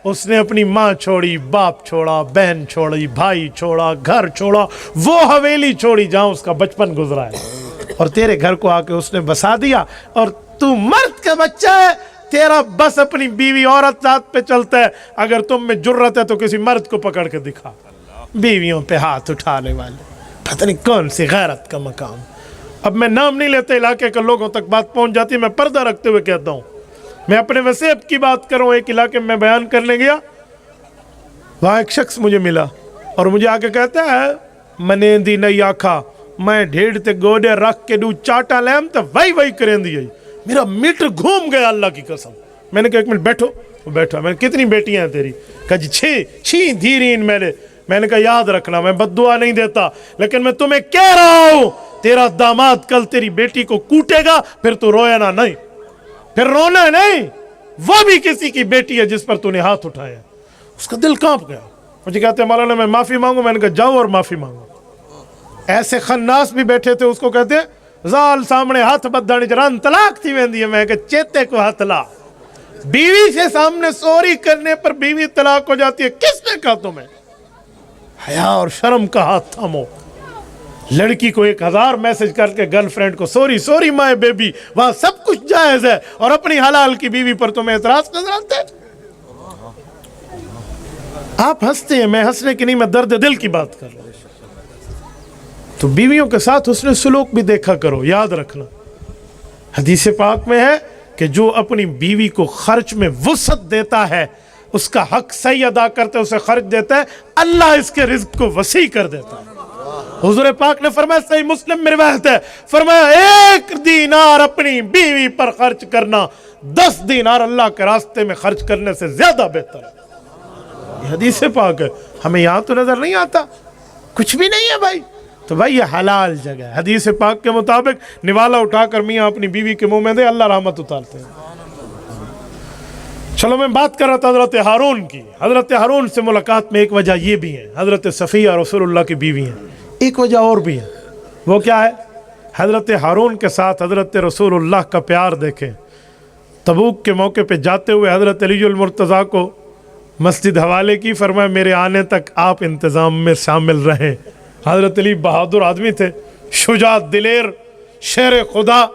اس نے اپنی ماں چھوڑی, باپ چھوڑا, بہن چھوڑی, بھائی چھوڑا, گھر چھوڑا, وہ حویلی چھوڑی جہاں اس کا بچپن گزرا ہے, اور تیرے گھر کو آ کے اس نے بسا دیا. اور تو مرد کا بچہ ہے, تیرا بس اپنی بیوی عورت ذات پہ چلتا ہے. اگر تم میں جرت ہے تو کسی مرد کو پکڑ کے دکھا. بیویوں پہ ہاتھ اٹھانے والے, پتہ نہیں کون سی غیرت کا مقام. اب میں نام نہیں لیتے, علاقے کے لوگوں تک بات پہنچ جاتی ہے, میں پردہ رکھتے ہوئے کہتا ہوں. میں اپنے وسیب کی بات کروں, ایک علاقے میں بیان کرنے گیا, وہاں ایک شخص مجھے ملا اور مجھے آ کے کہتا ہے منے دی نہیں آکھا, میں ڈھیڑ تے گوڑے رکھ کے دو چاٹا لیم تو وہی کریں دی. میرا میٹر گھوم گیا اللہ کی قسم. میں نے کہا ایک منٹ بیٹھو. وہ بیٹھا. میں نے کتنی بیٹیاں ہیں تیری؟ کہا جی 6 دھیرین میرے. میں نے کہا یاد رکھنا میں بد دعا نہیں دیتا, لیکن میں تمہیں کہہ رہا ہوں تیرا داماد کل تیری بیٹی کو کوٹے گا, پھر تو رویا نہیں, پھر رونا نہیں. وہ بھی کسی کی بیٹی ہے جس پر تو نے ہاتھ اٹھایا. اس کا دل کانپ گیا. مجھے کہتے ہیں مولانا میں معافی مانگوں. میں نے کہا جاؤ اور معافی مانگو. ایسے خناس بھی بیٹھے تھے, اس کو کہتے ہیں زال سامنے ہاتھ بدھانی چران طلاق تھی ویندی ہے. میں کہا چیتے کو ہاتھ لا. بیوی سے سامنے سوری کرنے پر بیوی طلاق ہو جاتی ہے. کس نے کہا تمہیں؟ حیا اور شرم کا ہاتھ تھامو. لڑکی کو 1000 میسج کر کے گرل فرینڈ کو سوری مائی بیبی, وہاں سب کچھ جائز ہے, اور اپنی حلال کی بیوی پر تمہیں اعتراض نظر آتا ہے. آپ ہنستے ہیں, میں ہنسنے کی نہیں, میں درد دل کی بات کر رہا ہوں. تو بیویوں کے ساتھ حسن سلوک بھی دیکھا کرو. یاد رکھنا حدیث پاک میں ہے کہ جو اپنی بیوی کو خرچ میں وسعت دیتا ہے, اس کا حق صحیح ادا کرتے اسے خرچ دیتا ہے, اللہ اس کے رزق کو وسیع کر دیتا ہے. حضور پاک نے فرمایا, صحیح مسلم میں روایت ہے, فرمایا 1 دینار اپنی بیوی پر خرچ کرنا 10 دینار اللہ کے راستے میں خرچ کرنے سے زیادہ بہتر ہے. یہ حدیث پاک ہے. ہمیں یہاں تو نظر نہیں آتا, کچھ بھی نہیں ہے بھائی. تو بھائی یہ حلال جگہ ہے. حدیث پاک کے مطابق نوالا اٹھا کر میاں اپنی بیوی کے منہ میں دے, اللہ رحمت اتارتے ہیں. چلو میں بات کر رہا تھا حضرت ہارون کی. حضرت ہارون سے ملاقات میں ایک وجہ یہ بھی ہے, حضرت صفیہ رسول اللہ کی بیوی ہیں. ایک وجہ اور بھی ہے, وہ کیا ہے؟ حضرت ہارون کے ساتھ حضرت رسول اللہ کا پیار دیکھیں. تبوک کے موقع پہ جاتے ہوئے حضرت علی المرتضیٰ کو مسجد حوالے کی, فرمایا میرے آنے تک آپ انتظام میں شامل رہیں. حضرت علی بہادر آدمی تھے, شجاع, دلیر, شیر خدا.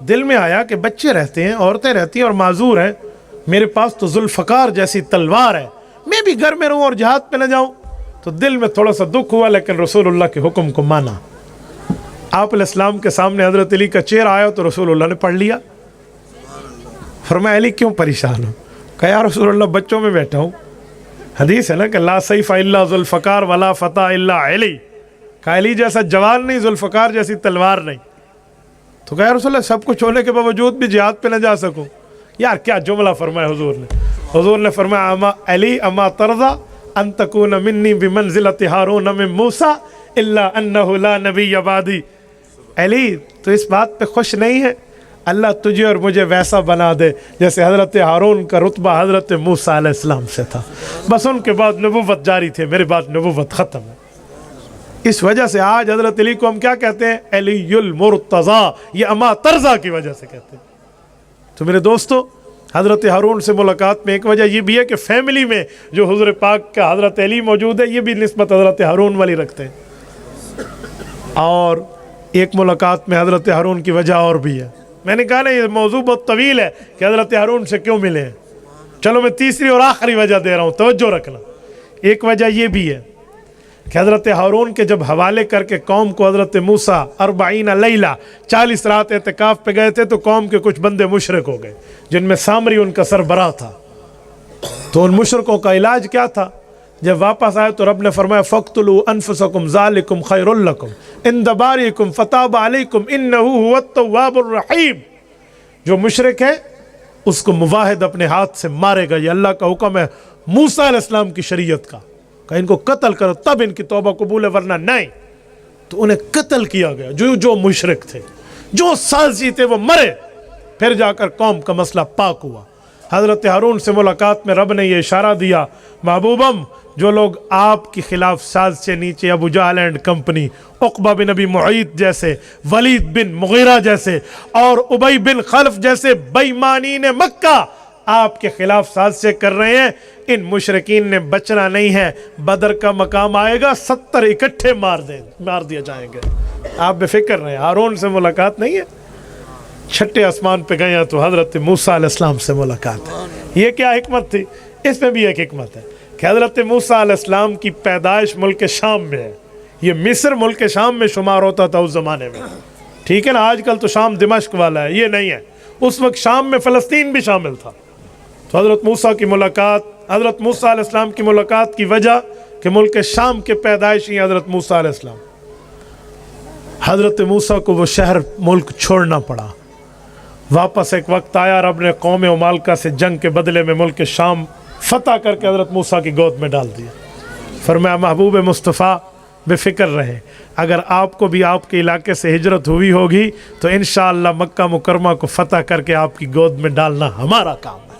دل میں آیا کہ بچے رہتے ہیں, عورتیں رہتی ہیں اور معذور ہیں, میرے پاس تو ذوالفقار جیسی تلوار ہے, میں بھی گھر میں رہوں اور جہاد پہ نہ جاؤں. تو دل میں تھوڑا سا دکھ ہوا, لیکن رسول اللہ کے حکم کو مانا. آپ علیہ السلام کے سامنے حضرت علی کا چہرہ آیا تو رسول اللہ نے پڑھ لیا. فرمایا علی کیوں پریشان ہو؟ کہا یا رسول اللہ بچوں میں بیٹھا ہوں. حدیث ہے نا کہ لا سیف الا ذوالفقار ولا فتح الا علی. کہا علی جیسا جوان نہیں, ذوالفقار جیسی تلوار نہیں. تو کہا یا رسول اللہ سب کچھ ہونے کے باوجود بھی جہاد پہ نہ جا سکوں. یار کیا جملہ فرمایا حضور نے. حضور نے فرمایا اما علی اما ترضى ان تکون منی بمنزلۃ ہارون من موسیٰ الا انہ لا نبی بعدی. علی تو اس بات پہ خوش نہیں ہے اللہ تجھے اور مجھے ویسا بنا دے جیسے حضرت ہارون کا رتبہ حضرت موسیٰ علیہ السلام سے تھا, بس ان کے بعد نبوت جاری تھی, میرے بعد نبوت ختم ہے. اس وجہ سے آج حضرت علی کو ہم کیا کہتے ہیں؟ علی المرتضیٰ. یہ اما ترضیٰ کی وجہ سے کہتے ہیں. تو میرے دوستو حضرت ہارون سے ملاقات میں ایک وجہ یہ بھی ہے کہ فیملی میں جو حضور پاک کا حضرت علی موجود ہے, یہ بھی نسبت حضرت ہارون والی رکھتے ہیں. اور ایک ملاقات میں حضرت ہارون کی وجہ اور بھی ہے. میں نے کہا نا یہ موضوع بہت طویل ہے کہ حضرت ہارون سے کیوں ملے ہیں. چلو میں تیسری اور آخری وجہ دے رہا ہوں, توجہ رکھنا. ایک وجہ یہ بھی ہے کہ حضرت ہارون کے جب حوالے کر کے قوم کو حضرت موسیٰ 40 لیلہ 40 رات اعتکاف پہ گئے تھے, تو قوم کے کچھ بندے مشرک ہو گئے, جن میں سامری ان کا سربراہ تھا. تو ان مشرکوں کا علاج کیا تھا؟ جب واپس آئے تو رب نے فرمایا فَاقْتُلُوا أَنفُسَكُمْ ذَلِكُمْ خَيْرٌ لَكُمْ عِنْدَ بَارِئِكُمْ فَتَابَ عَلَيْكُمْ إِنَّهُ هُوَ التَّوَّابُ الرَّحِيمُ. جو مشرک ہیں اس کو مواحد اپنے ہاتھ سے مارے گا. یہ اللہ کا حکم ہے موسیٰ علیہ السلام کی شریعت کا کہ ان کو قتل کرو تب ان کی توبہ قبول ہے, ورنہ نہیں. تو انہیں قتل کیا گیا. جو مشرک تھے, جو سازی تھے, وہ مرے. پھر جا کر قوم کا مسئلہ پاک ہوا. حضرت ہارون سے ملاقات میں رب نے یہ اشارہ دیا, محبوبم جو لوگ آپ کے خلاف ساز سے نیچے, ابو جہل اینڈ کمپنی, عقبہ بن ابی معیط جیسے, ولید بن مغیرہ جیسے اور ابی بن خلف جیسے بےایمانین مکہ آپ کے خلاف ساز سے کر رہے ہیں, ان مشرکین نے بچنا نہیں ہے. بدر کا مقام آئے گا, 70 اکٹھے مار دیا جائیں گے. آپ بے فکر رہیں. ہارون سے ملاقات نہیں ہے, چھٹے آسمان پہ گئے ہیں تو حضرت موسیٰ علیہ السلام سے ملاقات ہے. یہ کیا حکمت تھی؟ اس میں بھی ایک حکمت ہے کہ حضرت موسیٰ علیہ السلام کی پیدائش ملک شام میں ہے. یہ مصر ملک شام میں شمار ہوتا تھا اس زمانے میں, ٹھیک ہے نا. آج کل تو شام دمشق والا ہے, یہ نہیں ہے. اس وقت شام میں فلسطین بھی شامل تھا. تو حضرت موسیٰ کی ملاقات, حضرت موسیٰ علیہ السلام کی ملاقات کی وجہ کہ ملک شام کے پیدائشی حضرت موسیٰ علیہ السلام. حضرت موسیٰ کو وہ شہر ملک چھوڑنا پڑا. واپس ایک وقت آیا, رب نے قوم عمالقہ سے جنگ کے بدلے میں ملک شام فتح کر کے حضرت موسیٰ کی گود میں ڈال دیا. فرمایا محبوب مصطفیٰ بے فکر رہیں, اگر آپ کو بھی آپ کے علاقے سے ہجرت ہوئی ہوگی تو انشاءاللہ مکہ مکرمہ کو فتح کر کے آپ کی گود میں ڈالنا ہمارا کام ہے.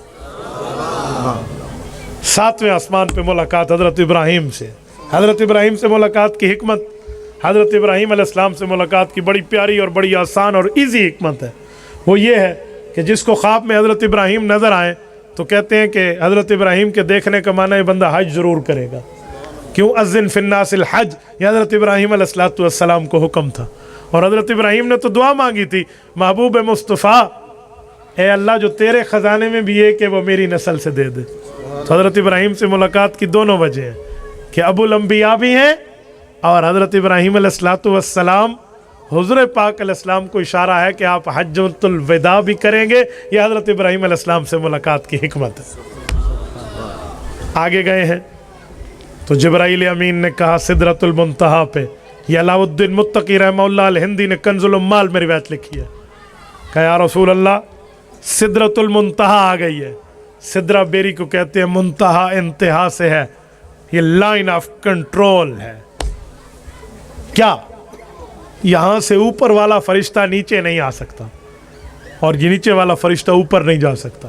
7ویں آسمان پہ ملاقات حضرت ابراہیم سے. حضرت ابراہیم سے ملاقات کی حکمت, حضرت ابراہیم علیہ السلام سے ملاقات کی بڑی پیاری اور بڑی آسان اور ایزی حکمت ہے. وہ یہ ہے کہ جس کو خواب میں حضرت ابراہیم نظر آئے تو کہتے ہیں کہ حضرت ابراہیم کے دیکھنے کا معنی ہے بندہ حج ضرور کرے گا. کیوں؟ اذن فی الناس الحج, یہ حضرت ابراہیم علیہ السلام کو حکم تھا. اور حضرت ابراہیم نے تو دعا مانگی تھی, محبوب مصطفیٰ اے اللہ جو تیرے خزانے میں بھی ہے کہ وہ میری نسل سے دے دے. تو حضرت ابراہیم سے ملاقات کی دونوں وجہ ہیں کہ ابو الانبیاء بھی ہیں, اور حضرت ابراہیم علیہ السلام حضور پاک علیہ السلام کو اشارہ ہے کہ آپ حجۃ الوداع بھی کریں گے. یہ حضرت ابراہیم علیہ السلام سے ملاقات کی حکمت ہے. آگے گئے ہیں تو جبرائیل امین نے کہا سدرۃ المنتہا پہ. یہ علاء الدین متقی رحمہ اللہ الہندی نے کنز العمال میں روایت لکھی ہے, کہا یا رسول اللہ سدرۃ المنتہا آ گئی ہے. سدرہ بیری کو کہتے ہیں, منتہا انتہا سے ہے, یہ لائن آف کنٹرول ہے. کیا یہاں سے اوپر والا فرشتہ نیچے نہیں آ سکتا اور یہ نیچے والا فرشتہ اوپر نہیں جا سکتا.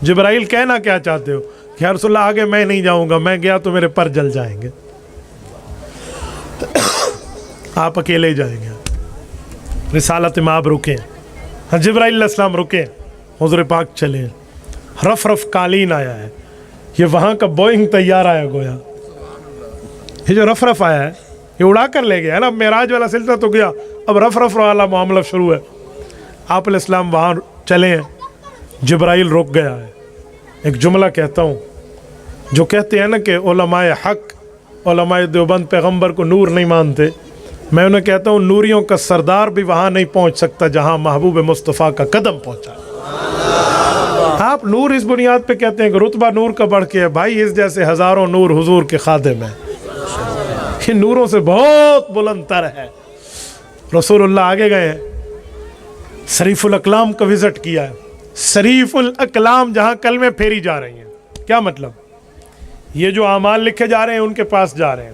جبرائیل کہنا کیا چاہتے ہو کہ یا رسول اللہ آگے میں نہیں جاؤں گا, میں گیا تو میرے پر جل جائیں گے, آپ اکیلے جائیں گے. رسالت میں آپ رکیں, جبرائیل علیہ السلام رکیں, حضور پاک چلیں. رف قالین آیا ہے, یہ وہاں کا بوئنگ طیارہ ہے گویا. یہ جو رف آیا ہے یہ اڑا کر لے گیا ہے نا. معراج والا سلسلہ تو گیا, اب رف والا معاملہ شروع ہے. آپ علیہ السلام وہاں چلے ہیں, جبرائیل رک گیا ہے. ایک جملہ کہتا ہوں, جو کہتے ہیں نا کہ علماء حق, علماء دیوبند پیغمبر کو نور نہیں مانتے, میں انہیں کہتا ہوں نوریوں کا سردار بھی وہاں نہیں پہنچ سکتا جہاں محبوب مصطفیٰ کا قدم پہنچا. آپ نور اس بنیاد پہ کہتے ہیں کہ رتبہ نور کا بڑھ کے ہے. بھائی اس جیسے ہزاروں نور حضور کے خادم ہیں, یہ نوروں سے بہت بلند تر ہے. رسول اللہ آگے گئے ہیں, شریف الاقلام کا وزٹ کیا ہے. شریف الاقلام جہاں کلمے پھیری جا رہی ہیں. کیا مطلب؟ یہ جو اعمال لکھے جا رہے ہیں ان کے پاس جا رہے ہیں,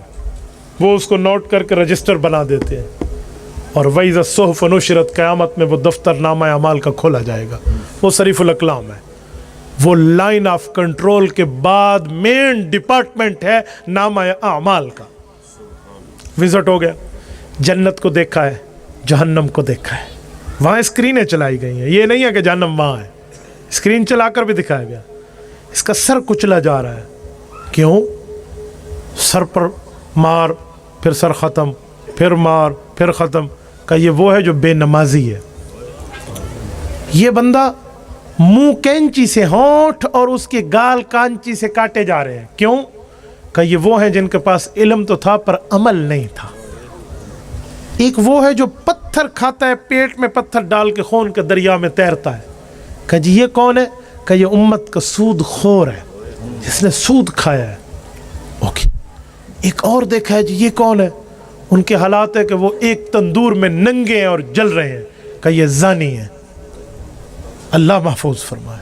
وہ اس کو نوٹ کر کے رجسٹر بنا دیتے ہیں, اور وَإِذَا الصُّحُفُ نُشِرَتْ قیامت میں وہ دفتر نامہ اعمال کا کھولا جائے گا. وہ شریف الاقلام ہے. وہ لائن آف کنٹرول کے بعد مین ڈپارٹمنٹ ہے نامہ اعمال کا. وزٹ ہو گیا, جنت کو دیکھا ہے, جہنم کو دیکھا ہے. وہاں اسکرینیں چلائی گئی ہیں, یہ نہیں ہے کہ جہنم وہاں ہے, اسکرین چلا کر بھی دکھایا گیا. اس کا سر کچلا جا رہا ہے. کیوں؟ سر پر مار, پھر سر ختم, پھر مار, پھر ختم. کہ یہ وہ ہے جو بے نمازی ہے. یہ بندہ منہ کینچی سے ہونٹ اور اس کے گال کانچی سے کاٹے جا رہے ہیں. کیوں؟ کہ یہ وہ ہیں جن کے پاس علم تو تھا پر عمل نہیں تھا. ایک وہ ہے جو پتھر کھاتا ہے, پیٹ میں پتھر ڈال کے خون کے دریا میں تیرتا ہے. کہ جی یہ کون ہے؟ کہ یہ امت کا سود خور ہے, جس نے سود کھایا ہے. اوکے. ایک اور دیکھا ہے جی یہ کون ہے؟ ان کے حالات ہے کہ وہ ایک تندور میں ننگے ہیں اور جل رہے ہیں. کہ یہ زانی ہے. اللہ محفوظ فرمائے.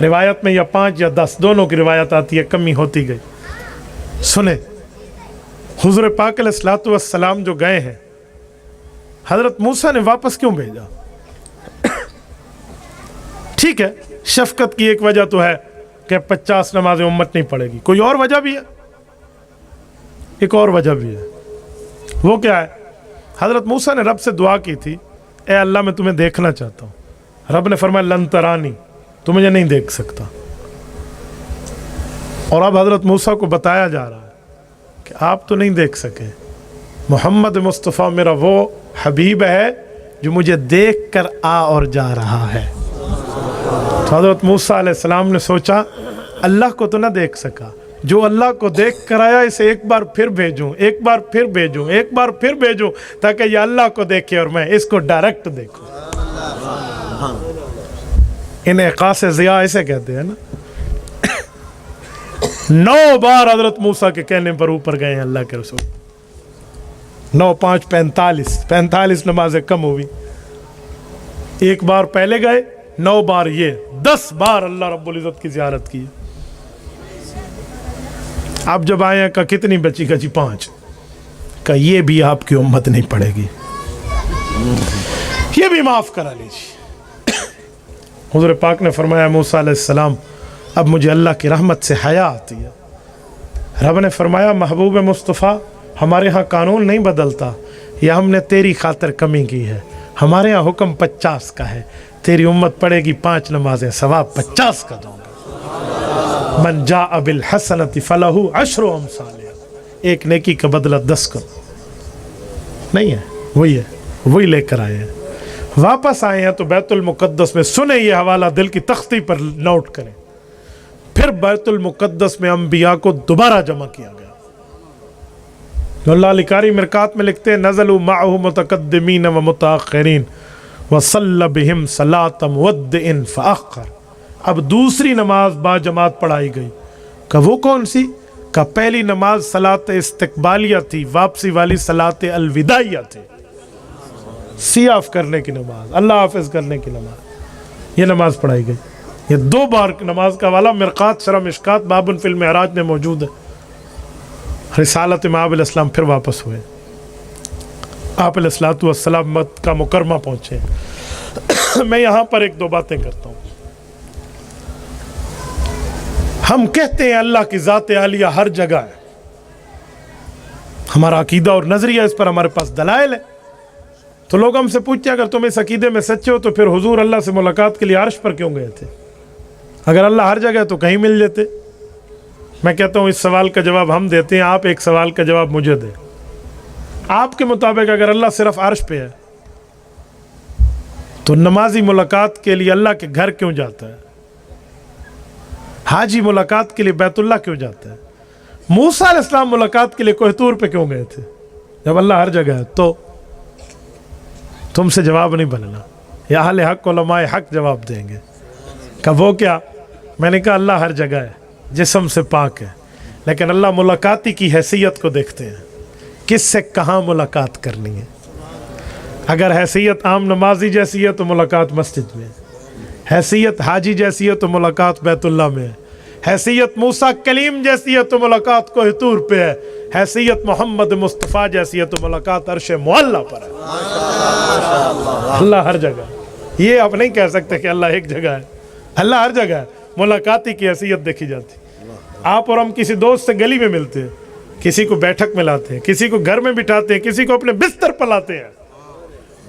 روایت میں یا 5 یا 10 دونوں کی روایت آتی ہے, کمی ہوتی گئی. سنیں حضور پاک علیہ الصلوۃ والسلام جو گئے ہیں, حضرت موسیٰ نے واپس کیوں بھیجا؟ ٹھیک ہے, شفقت کی ایک وجہ تو ہے کہ 50 نمازیں امت نہیں پڑھے گی, کوئی اور وجہ بھی ہے, ایک اور وجہ بھی ہے. وہ کیا ہے؟ حضرت موسیٰ نے رب سے دعا کی تھی, اے اللہ میں تمہیں دیکھنا چاہتا ہوں. رب نے فرمایا لن ترانی, تو مجھے نہیں دیکھ سکتا. اور اب حضرت موسیٰ کو بتایا جا رہا ہے کہ آپ تو نہیں دیکھ سکے, محمد مصطفیٰ میرا وہ حبیب ہے جو مجھے دیکھ کر آ اور جا رہا ہے. تو حضرت موسیٰ علیہ السلام نے سوچا اللہ کو تو نہ دیکھ سکا, جو اللہ کو دیکھ کر آیا اسے ایک بار پھر بھیجوں, ایک بار پھر بھیجوں, ایک بار پھر بھیجوں, تاکہ یہ اللہ کو دیکھے اور میں اس کو ڈائریکٹ دیکھوں. انہیں قاص ضیاء ایسے کہتے ہیں نا. 9 بار حضرت موسیٰ کے کہنے پر اوپر گئے ہیں اللہ کے رسول. 9 5 45 نمازیں کم ہوئی. ایک بار پہلے گئے, 9 بار یہ, 10 بار اللہ رب العزت کی زیارت کی. اب جب آئے ہیں کہ کتنی بچی؟ کہ جی 5. کہ یہ بھی آپ کی امت نہیں پڑے گی, یہ بھی معاف کرا لیجیے. حضور پاک نے فرمایا موسیٰ علیہ السلام اب مجھے اللہ کی رحمت سے حیا آتی ہے. رب نے فرمایا محبوب مصطفیٰ ہمارے ہاں قانون نہیں بدلتا, یا ہم نے تیری خاطر کمی کی ہے. ہمارے ہاں حکم 50 کا ہے, تیری امت پڑھے گی 5 نمازیں, ثواب 50 کا دوں گا. من جاء بالحسنۃ فلہ 10 امثالها, ایک نیکی کا بدلہ 10 کا نہیں ہے. وہی ہے, وہی لے کر آئے ہیں. واپس آئے ہیں تو بیت المقدس میں سنیں, یہ حوالہ دل کی تختی پر نوٹ کریں. پھر بیت المقدس میں انبیاء کو دوبارہ جمع کیا گیا. اللہ علی قاری مرکات میں لکھتے ہیں نزلوا معه متقدمین و متاخرین وصلی بہم صلاۃ مودع فاخر. اب دوسری نماز با جماعت پڑھائی گئی. کہ وہ کون سی؟ کہ پہلی نماز صلاۃ استقبالیہ تھی, واپسی والی صلاۃ الوداعیہ تھی, سی آف کرنے کی نماز, اللہ حافظ کرنے کی نماز. یہ نماز پڑھائی گئی. یہ 2 بار نماز کا حوالہ مرقات شرح مشکات بابن فی المعراج میں موجود ہے. رسالت امام علیہ السلام پھر واپس ہوئے, آپ علیہ الصلوۃ والسلام مکہ مکرمہ پہنچے. میں یہاں پر 1 2 باتیں کرتا ہوں. ہم کہتے ہیں اللہ کی ذات عالیہ ہر جگہ ہے, ہمارا عقیدہ اور نظریہ اس پر ہمارے پاس دلائل ہے. تو لوگ ہم سے پوچھتے ہیں اگر تم اس عقیدے میں سچے ہو تو پھر حضور اللہ سے ملاقات کے لیے عرش پر کیوں گئے تھے؟ اگر اللہ ہر جگہ ہے تو کہیں مل جاتے. میں کہتا ہوں اس سوال کا جواب ہم دیتے ہیں, آپ ایک سوال کا جواب مجھے دیں. آپ کے مطابق اگر اللہ صرف عرش پہ ہے تو نمازی ملاقات کے لیے اللہ کے گھر کیوں جاتا ہے؟ حاجی ملاقات کے لیے بیت اللہ کیوں جاتا ہے؟ موسیٰ علیہ السلام ملاقات کے لیے کوہ طور پہ کیوں گئے تھے جب اللہ ہر جگہ ہے؟ تو تم سے جواب نہیں بننا, یا اہل حق علماء حق جواب دیں گے. کہ وہ کیا؟ میں نے کہا اللہ ہر جگہ ہے, جسم سے پاک ہے, لیکن اللہ ملاقاتی کی حیثیت کو دیکھتے ہیں, کس سے کہاں ملاقات کرنی ہے. اگر حیثیت عام نمازی جیسی ہے تو ملاقات مسجد میں, حیثیت حاجی جیسی ہے تو ملاقات بیت اللہ میں ہے, حیثیت موسیٰ کلیم جیسی ہے تو ملاقات کوہ طور پہ ہے, حیثیت محمد مصطفیٰ جیسی ہے تو ملاقات عرش معلیٰ پر ہے. اللہ ہر جگہ. یہ آپ نہیں کہہ سکتے کہ اللہ ایک جگہ ہے, اللہ ہر جگہ ہے. ملاقاتی کی حیثیت دیکھی جاتی. آپ اور ہم کسی دوست سے گلی میں ملتے ہیں, کسی کو بیٹھک میں لاتے ہیں, کسی کو گھر میں بٹھاتے ہیں, کسی کو اپنے بستر پر لاتے ہیں.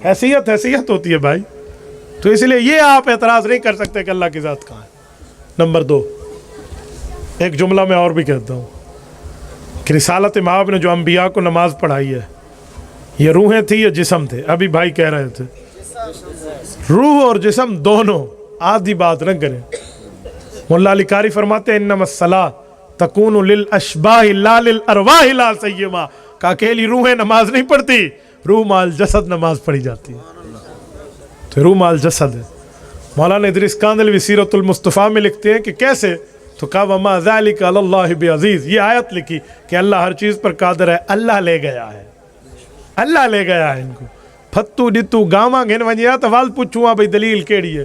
حیثیت ہوتی ہے بھائی. تو اس لیے یہ آپ اعتراض نہیں کر سکتے کہ اللہ کی ذات کہاں ہے. نمبر 2, ایک جملہ میں اور بھی کہتا ہوں کہ رسالت مآب نے جو انبیاء کو نماز پڑھائی ہے, یہ روحیں تھی یا جسم تھے؟ ابھی بھائی کہہ رہے تھے روح اور جسم دونوں, آدھی بات نہ کریں. مولا علی قاری فرماتے ہیں انما الصلاۃ تکون للاشباح لا للارواح لا سیما. کہ اکیلی روحیں نماز نہیں پڑھتی, روح مال جسد نماز پڑھی جاتی ہے. تو روح مال جسد ہے. مولانا ادریس کاندھلوی سیرت المصطفیٰ میں لکھتے ہیں کہ کیسے, تو کہا وما ذالک علی اللہ بعزیز. یہ آیت لکھی کہ اللہ ہر چیز پر قادر ہے. اللہ لے گیا ہے, اللہ لے گیا ہے ان کو. پھتو ڈتو گاما گھن ونجیا تو وال پوچھوں بھئی دلیل کیڑی ہے.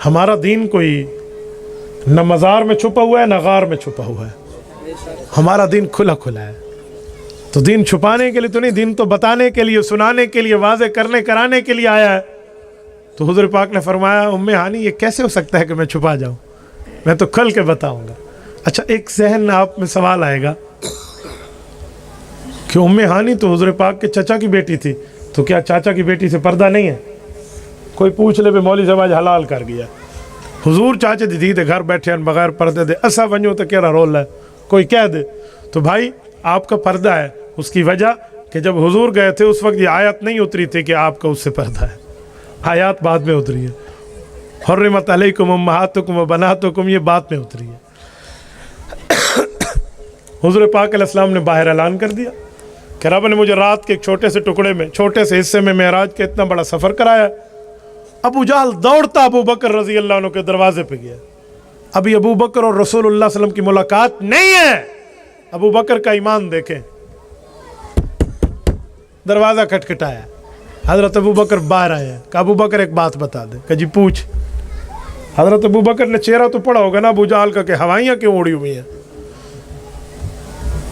ہمارا دین کوئی نہ مزار میں چھپا ہوا ہے نہ غار میں چھپا ہوا ہے، ہمارا دین کھلا کھلا ہے. تو دین چھپانے کے لیے تو نہیں، دین تو بتانے کے لیے، سنانے کے لیے، واضح کرنے کرانے کے لیے آیا ہے. تو حضور پاک نے فرمایا ام ہانی یہ کیسے ہو سکتا ہے کہ میں چھپا جاؤں، میں تو کھل کے بتاؤں گا. اچھا ایک ذہن آپ میں سوال آئے گا کہ ام ہانی تو حضور پاک کے چچا کی بیٹی تھی، تو کیا چاچا کی بیٹی سے پردہ نہیں ہے؟ کوئی پوچھ لے بھی مولوی صاحب آج حلال کر گیا. حضور چاچے دی تھی گھر بیٹھے ہیں بغیر پردے دے، اسا ونجو تو کیڑا رول ہے کوئی کہہ دے. تو بھائی آپ کا پردہ ہے، اس کی وجہ کہ جب حضور گئے تھے اس وقت یہ آیت نہیں اتری تھی کہ آپ کا اس سے پردہ ہے، آیات بعد میں اتری ہے. حرمت علیکم امہاتکم و بناتکم یہ بات میں اتری ہے. حضور پاک علیہ السلام نے باہر اعلان کر دیا کہ رب نے مجھے رات کے ایک چھوٹے سے ٹکڑے میں، چھوٹے سے حصے میں معراج کے اتنا بڑا سفر کرایا. ابو جہل دوڑتا ابو بکر رضی اللہ عنہ کے دروازے پہ گیا. ابھی ابو بکر اور رسول اللہ صلی اللہ علیہ وسلم کی ملاقات نہیں ہے. ابو بکر کا ایمان دیکھیں، دروازہ کھٹکھٹایا، حضرت ابو بکر باہر آئے ہیں. کہ ابو بکر ایک بات بتا دے. کہ جی پوچھ. حضرت ابو بکر نے چہرہ تو پڑا ہوگا نا ابو جہل کا کہ ہوائیاں کیوں اڑی ہوئی ہیں.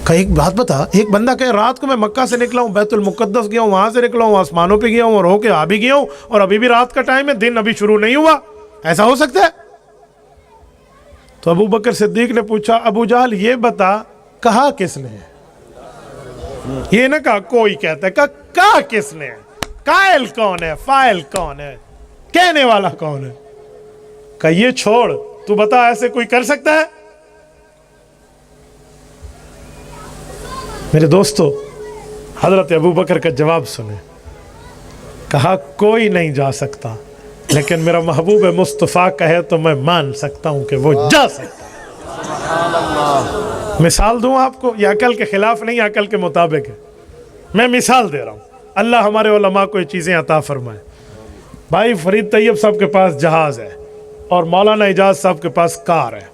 کہ ایک بات بتا، ایک بندہ کہ رات کو میں مکہ سے نکلا ہوں، بیت المقدس گیا ہوں، وہاں سے نکلا ہوں، آسمانوں پہ گیا ہوں اور ہو کے آ بھی گیا ہوں، اور ابھی بھی رات کا ٹائم ہے، دن ابھی شروع نہیں ہوا، ایسا ہو سکتا ہے؟ تو ابو بکر صدیق نے پوچھا ابو جہل یہ بتا کہا کس نے؟ یہ نہ کہا کوئی کہتا ہے، کہا کس نے؟ قائل کون ہے، فاعل کون ہے، کہنے والا کون ہے؟ کہ یہ چھوڑ، تو بتا ایسے کوئی کر سکتا ہے؟ میرے دوستو حضرت ابو بکر کا جواب سنیں. کہا کوئی نہیں جا سکتا، لیکن میرا محبوب مصطفیٰ کہے تو میں مان سکتا ہوں کہ وہ جا سکتا ہے. مثال دوں آپ کو، یہ عقل کے خلاف نہیں، عقل کے مطابق ہے. میں مثال دے رہا ہوں، اللہ ہمارے علماء کو یہ چیزیں عطا فرمائے. بھائی فرید طیب صاحب کے پاس جہاز ہے اور مولانا اجاز صاحب کے پاس کار ہے.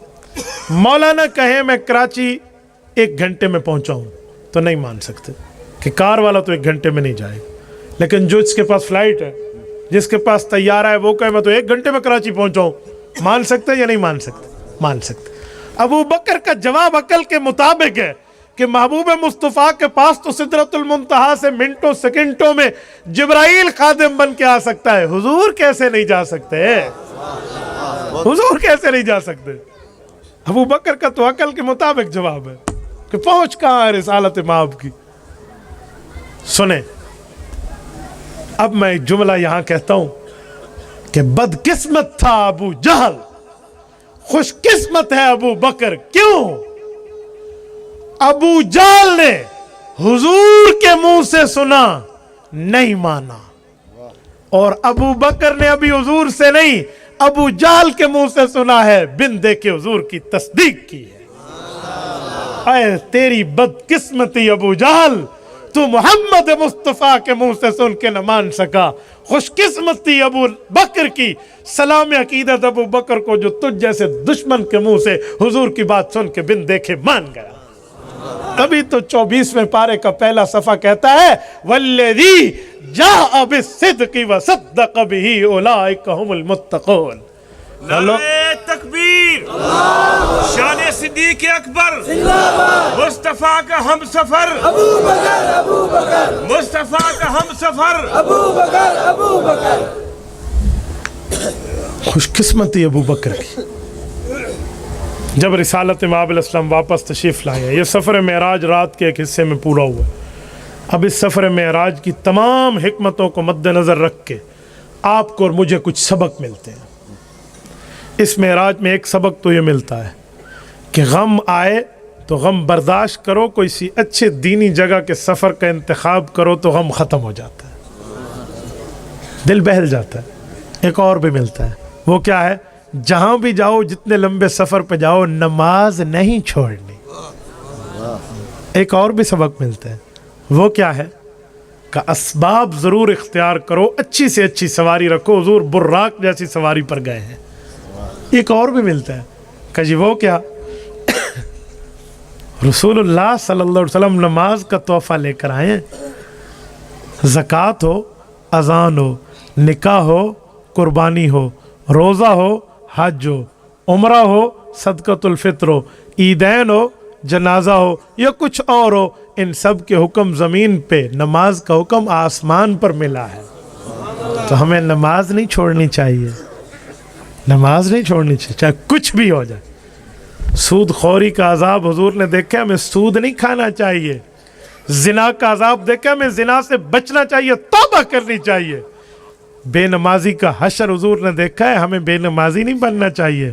مولانا کہیں میں کراچی 1 گھنٹے میں پہنچا ہوں تو نہیں مان سکتے کہ کار والا تو 1 گھنٹے میں نہیں جائے. لیکن جو اس کے پاس فلائٹ ہے، جس کے پاس طیارہ ہے، وہ کہے میں تو 1 گھنٹے میں کراچی پہنچا ہوں، مان سکتے یا نہیں مان سکتے؟ مان سکتے. ابو بکر کا جواب عقل کے مطابق ہے کہ محبوب مصطفیٰ کے پاس تو سدرۃ المنتہا سے منٹوں سیکنڈوں میں جبرائیل خادم بن کے آ سکتا ہے، حضور کیسے نہیں جا سکتے؟ حضور کیسے نہیں جا سکتے؟ ابو بکر کا تو عقل کے مطابق جواب ہے کہ پہنچ کہاں ہے رسالت مآب کی. سنیں اب میں ایک جملہ یہاں کہتا ہوں کہ بدقسمت تھا ابو جہل، خوش قسمت ہے ابو بکر. کیوں؟ ابو جہل نے حضور کے منہ سے سنا نہیں مانا، اور ابو بکر نے ابھی حضور سے نہیں ابو جہل کے منہ سے سنا ہے، بن دیکھے حضور کی تصدیق کی ہے. اے تیری بدقسمتی ابو جہل، تو محمد مصطفیٰ کے منہ سے سن کے نہ مان سکا. خوش قسمتی ابو بکر کی، سلام عقیدت ابو بکر کو جو تجھ جیسے دشمن کے منہ سے حضور کی بات سن کے بن دیکھے مان گیا. تبھی تو 24ویں پارے کا پہلا صفحہ کہتا ہے والذی جاء بالصدق وصدق به اولئک هم المتقون. نعرہ تکبیر، شان صدیق اکبر، مصطفیٰ کا ہم سفر، ابو بکر ابو بکر مصطفیٰ کا ہم سفر. ابو بکر ابو بکر. خوش قسمتی ابو بکر کی. جب رسالت مآب علیہ السلام واپس تشریف لائے، یہ سفر معراج رات کے ایک حصے میں پورا ہوا. اب اس سفر معراج کی تمام حکمتوں کو مد نظر رکھ کے آپ کو اور مجھے کچھ سبق ملتے ہیں. اس معراج میں ایک سبق تو یہ ملتا ہے کہ غم آئے تو غم برداشت کرو، کوئی سی اچھے دینی جگہ کے سفر کا انتخاب کرو تو غم ختم ہو جاتا ہے، دل بہل جاتا ہے. ایک اور بھی ملتا ہے، وہ کیا ہے؟ جہاں بھی جاؤ، جتنے لمبے سفر پہ جاؤ، نماز نہیں چھوڑنی. ایک اور بھی سبق ملتا ہے، وہ کیا ہے؟ کہ اسباب ضرور اختیار کرو، اچھی سے اچھی سواری رکھو. حضور براق جیسی سواری پر گئے ہیں. ایک اور بھی ملتا ہے کہ جی وہ کیا؟ رسول اللہ صلی اللہ علیہ وسلم نماز کا تحفہ لے کر آئے. زکوٰۃ ہو، اذان ہو، نکاح ہو، قربانی ہو، روزہ ہو، حج ہو، عمرہ ہو، صدقۃ الفطر ہو، عیدین ہو، جنازہ ہو یا کچھ اور ہو، ان سب کے حکم زمین پہ، نماز کا حکم آسمان پر ملا ہے۔ تو ہمیں نماز نہیں چھوڑنی چاہیے، نماز نہیں چھوڑنی چاہیے، چاہے کچھ بھی ہو جائے۔ سود خوری کا عذاب حضور نے دیکھا، ہمیں سود نہیں کھانا چاہیے۔ زنا کا عذاب دیکھا، ہمیں زنا سے بچنا چاہیے، توبہ کرنی چاہیے۔ بے نمازی کا حشر حضور نے دیکھا ہے، ہمیں بے نمازی نہیں بننا چاہیے۔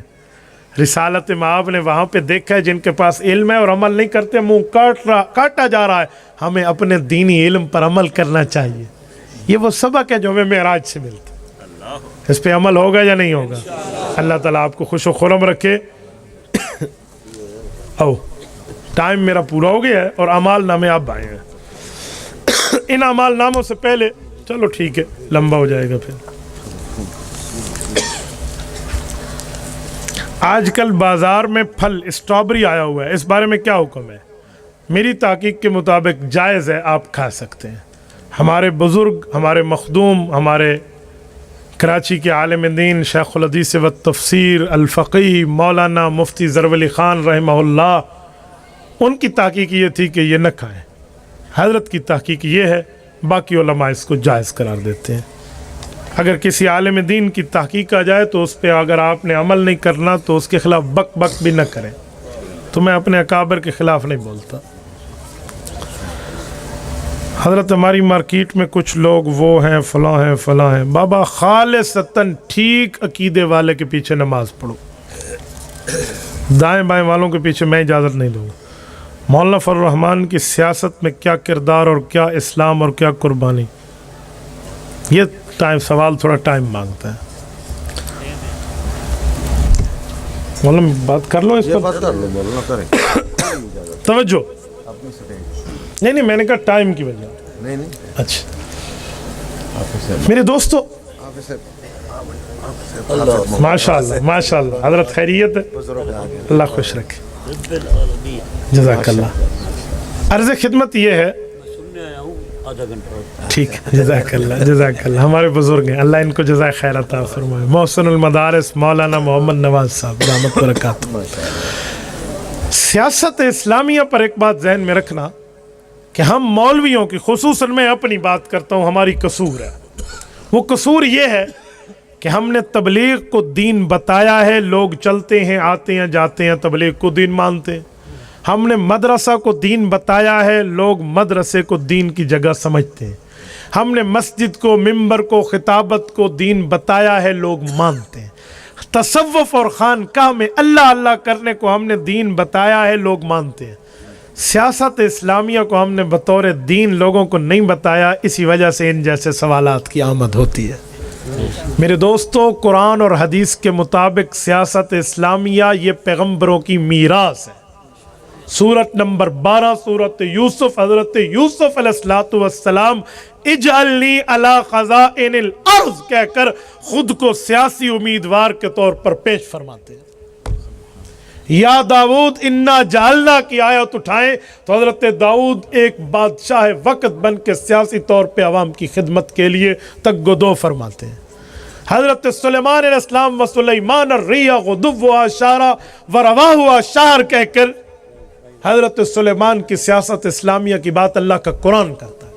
رسالت مآب نے وہاں پہ دیکھا ہے جن کے پاس علم ہے اور عمل نہیں کرتے، منہ کاٹا جا رہا ہے۔ ہمیں اپنے دینی علم پر عمل کرنا چاہیے۔ یہ وہ سبق ہے جو ہمیں معراج سے ملتا ہے۔ اس پہ عمل ہوگا یا نہیں ہوگا؟ اللہ تعالیٰ آپ کو خوش و خرم رکھے۔ او ٹائم میرا پورا ہو گیا ہے اور اعمال نامے آپ آئے ہیں۔ ان اعمال ناموں سے پہلے چلو ٹھیک ہے، لمبا ہو جائے گا پھر۔ آج کل بازار میں پھل اسٹرابری آیا ہوا ہے، اس بارے میں کیا حکم ہے؟ میری تحقیق کے مطابق جائز ہے، آپ کھا سکتے ہیں۔ ہمارے بزرگ، ہمارے مخدوم، ہمارے کراچی کے عالم دین شیخ الحدیث و تفسیر الفقی مولانا مفتی ظرف خان رحمہ اللہ، ان کی تحقیق یہ تھی کہ یہ نہ کھائیں۔ حضرت کی تحقیق یہ ہے، باقی علماء اس کو جائز قرار دیتے ہیں۔ اگر کسی عالم دین کی تحقیق آ جائے تو اس پہ اگر آپ نے عمل نہیں کرنا تو اس کے خلاف بک بک بھی نہ کریں۔ تو میں اپنے اکابر کے خلاف نہیں بولتا۔ حضرت ہماری مارکیٹ میں کچھ لوگ وہ ہیں، فلاں ہیں، فلاں ہیں۔ بابا خالصتاً ٹھیک عقیدے والے کے پیچھے نماز پڑھو، دائیں بائیں والوں کے پیچھے میں اجازت نہیں دوں گا۔ مولانا فضل الرحمان کی سیاست میں کیا کردار اور کیا اسلام اور کیا قربانی، یہ سوال تھوڑا ٹائم مانگتا ہے۔ مولانا بات کر لو اس پر، توجہ۔ نہیں میں نے کہا ٹائم کی وجہ۔ اچھا میرے دوستو، ماشاء اللہ ماشاء اللہ، حضرت خیریت ہے، اللہ خوش رکھے، جزاک اللہ۔ عرض خدمت یہ ہے، ٹھیک ہے، جزاک اللہ جزاک اللہ، ہمارے بزرگ ہیں، اللہ ان کو جزائے خیر عطا فرمائے۔ محسن المدارس مولانا محمد نواز صاحب دامت برکاتہ۔ سیاست اسلامیہ پر ایک بات ذہن میں رکھنا کہ ہم مولویوں کی، خصوصاً میں اپنی بات کرتا ہوں، ہماری قصور ہے۔ وہ قصور یہ ہے کہ ہم نے تبلیغ کو دین بتایا ہے، لوگ چلتے ہیں، آتے ہیں، جاتے ہیں، تبلیغ کو دین مانتے ہیں۔ ہم نے مدرسہ کو دین بتایا ہے، لوگ مدرسے کو دین کی جگہ سمجھتے ہیں۔ ہم نے مسجد کو، ممبر کو، خطابت کو دین بتایا ہے، لوگ مانتے ہیں۔ تصوف اور خانقاہ میں اللہ اللہ کرنے کو ہم نے دین بتایا ہے، لوگ مانتے ہیں۔ سیاست اسلامیہ کو ہم نے بطور دین لوگوں کو نہیں بتایا، اسی وجہ سے ان جیسے سوالات کی آمد ہوتی ہے۔ میرے دوستو، قرآن اور حدیث کے مطابق سیاست اسلامیہ یہ پیغمبروں کی میراث ہے۔ سورت نمبر 12 سورت یوسف، حضرت یوسف علیہ السلام اجعلنی علی خزائن الارض کہہ کر خود کو سیاسی امیدوار کے طور پر پیش فرماتے ہیں۔ یا داؤد انا جعلنا کی آیت اٹھائیں تو حضرت داؤد ایک بادشاہ وقت بن کے سیاسی طور پہ عوام کی خدمت کے لیے تگدو فرماتے ہیں۔ حضرت سلیمان علیہ السلام و سلیمان الریح غدوها شارا ورواها شہر کہہ کر حضرت سلیمان کی سیاست اسلامیہ کی بات اللہ کا قرآن کرتا ہے۔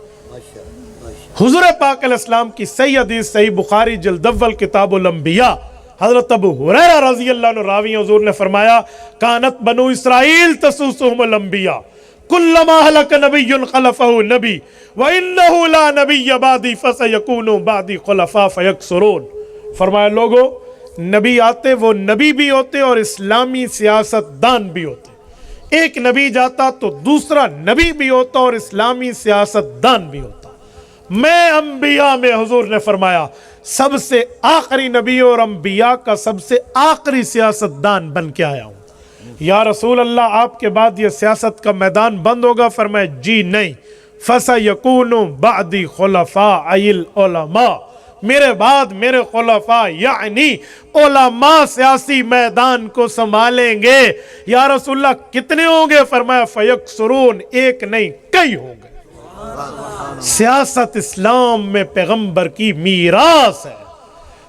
حضور پاک علیہ السلام کی صحیح حدیث، صحیح بخاری جلد اول کتاب الانبیاء، حضرت ابو ہریرہ رضی اللہ عنہ راوی، حضور نے فرمایا کانت بنو اسرائیل تسوسهم الانبیاء کلما ہلک نبی خلفہ نبی وانہ لا نبی بعدی فسیکون بعدی خلفاء فیکثرون۔ فرمایا لوگوں، نبی آتے وہ نبی بھی ہوتے اور اسلامی سیاست دان بھی ہوتے۔ ایک نبی جاتا تو دوسرا نبی بھی ہوتا اور اسلامی سیاست دان بھی ہوتا۔ میں انبیاء میں، حضور نے فرمایا، سب سے آخری نبی اور انبیاء کا سب سے آخری سیاست دان بن کے آیا ہوں۔ یا رسول اللہ، آپ کے بعد یہ سیاست کا میدان بند ہوگا؟ فرمایا جی نہیں، فَسَيَكُونُ بَعْدِ خُلَفَاءَ الْعُلَمَاء، میرے بعد میرے خلفاء یعنی علماء سیاسی میدان کو سنبھالیں گے۔ یا رسول اللہ کتنے ہوں گے؟ فرمایا فیکثرون، ایک نہیں کئی ہوں گے۔ سیاست اسلام میں پیغمبر کی میراث ہے۔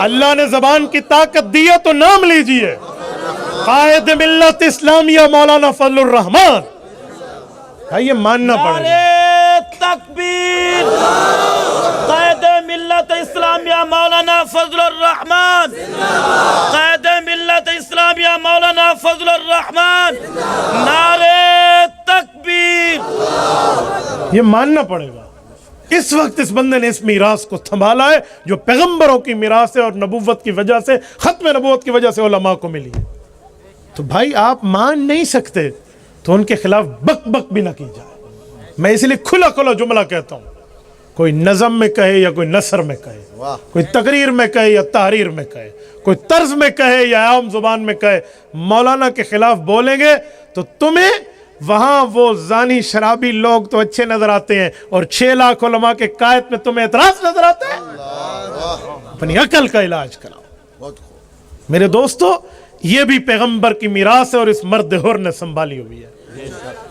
اللہ نے زبان کی طاقت دی ہے تو نام لیجئے، قائد ملت اسلامیہ مولانا فضل الرحمان. یہ ماننا پڑے گا. نعرہ تکبیر. قائد ملت اسلامیہ مولانا فضل الرحمان. قائد ملت اسلامیہ مولانا فضل الرحمان. نعرہ تکبیر. یہ ماننا پڑے گا. اس وقت اس بندے نے اس میراث کو تھنبھالا ہے جو پیغمبروں کی میراث ہے اور نبوت کی وجہ سے، ختم نبوت کی وجہ سے علماء کو ملی ہے. تو بھائی آپ مان نہیں سکتے تو ان کے خلاف بک بک بھی نہ کی جائے. میں اس لیے کھلا کھلا جملہ کہتا ہوں، کوئی نظم میں کہے یا کوئی نثر میں کہے، کوئی تقریر میں کہے یا تحریر میں کہے، کوئی طرز میں کہے یا عام زبان میں کہے، مولانا کے خلاف بولیں گے تو تمہیں وہاں وہ زانی شرابی لوگ تو اچھے نظر آتے ہیں اور 6 لاکھ علماء کے قائد میں تمہیں اعتراض نظر آتا ہے. اپنی عقل کا علاج کراؤ. میرے دوستو، یہ بھی پیغمبر کی میراث ہے اور اس مرد حر نے سنبھالی ہوئی ہے.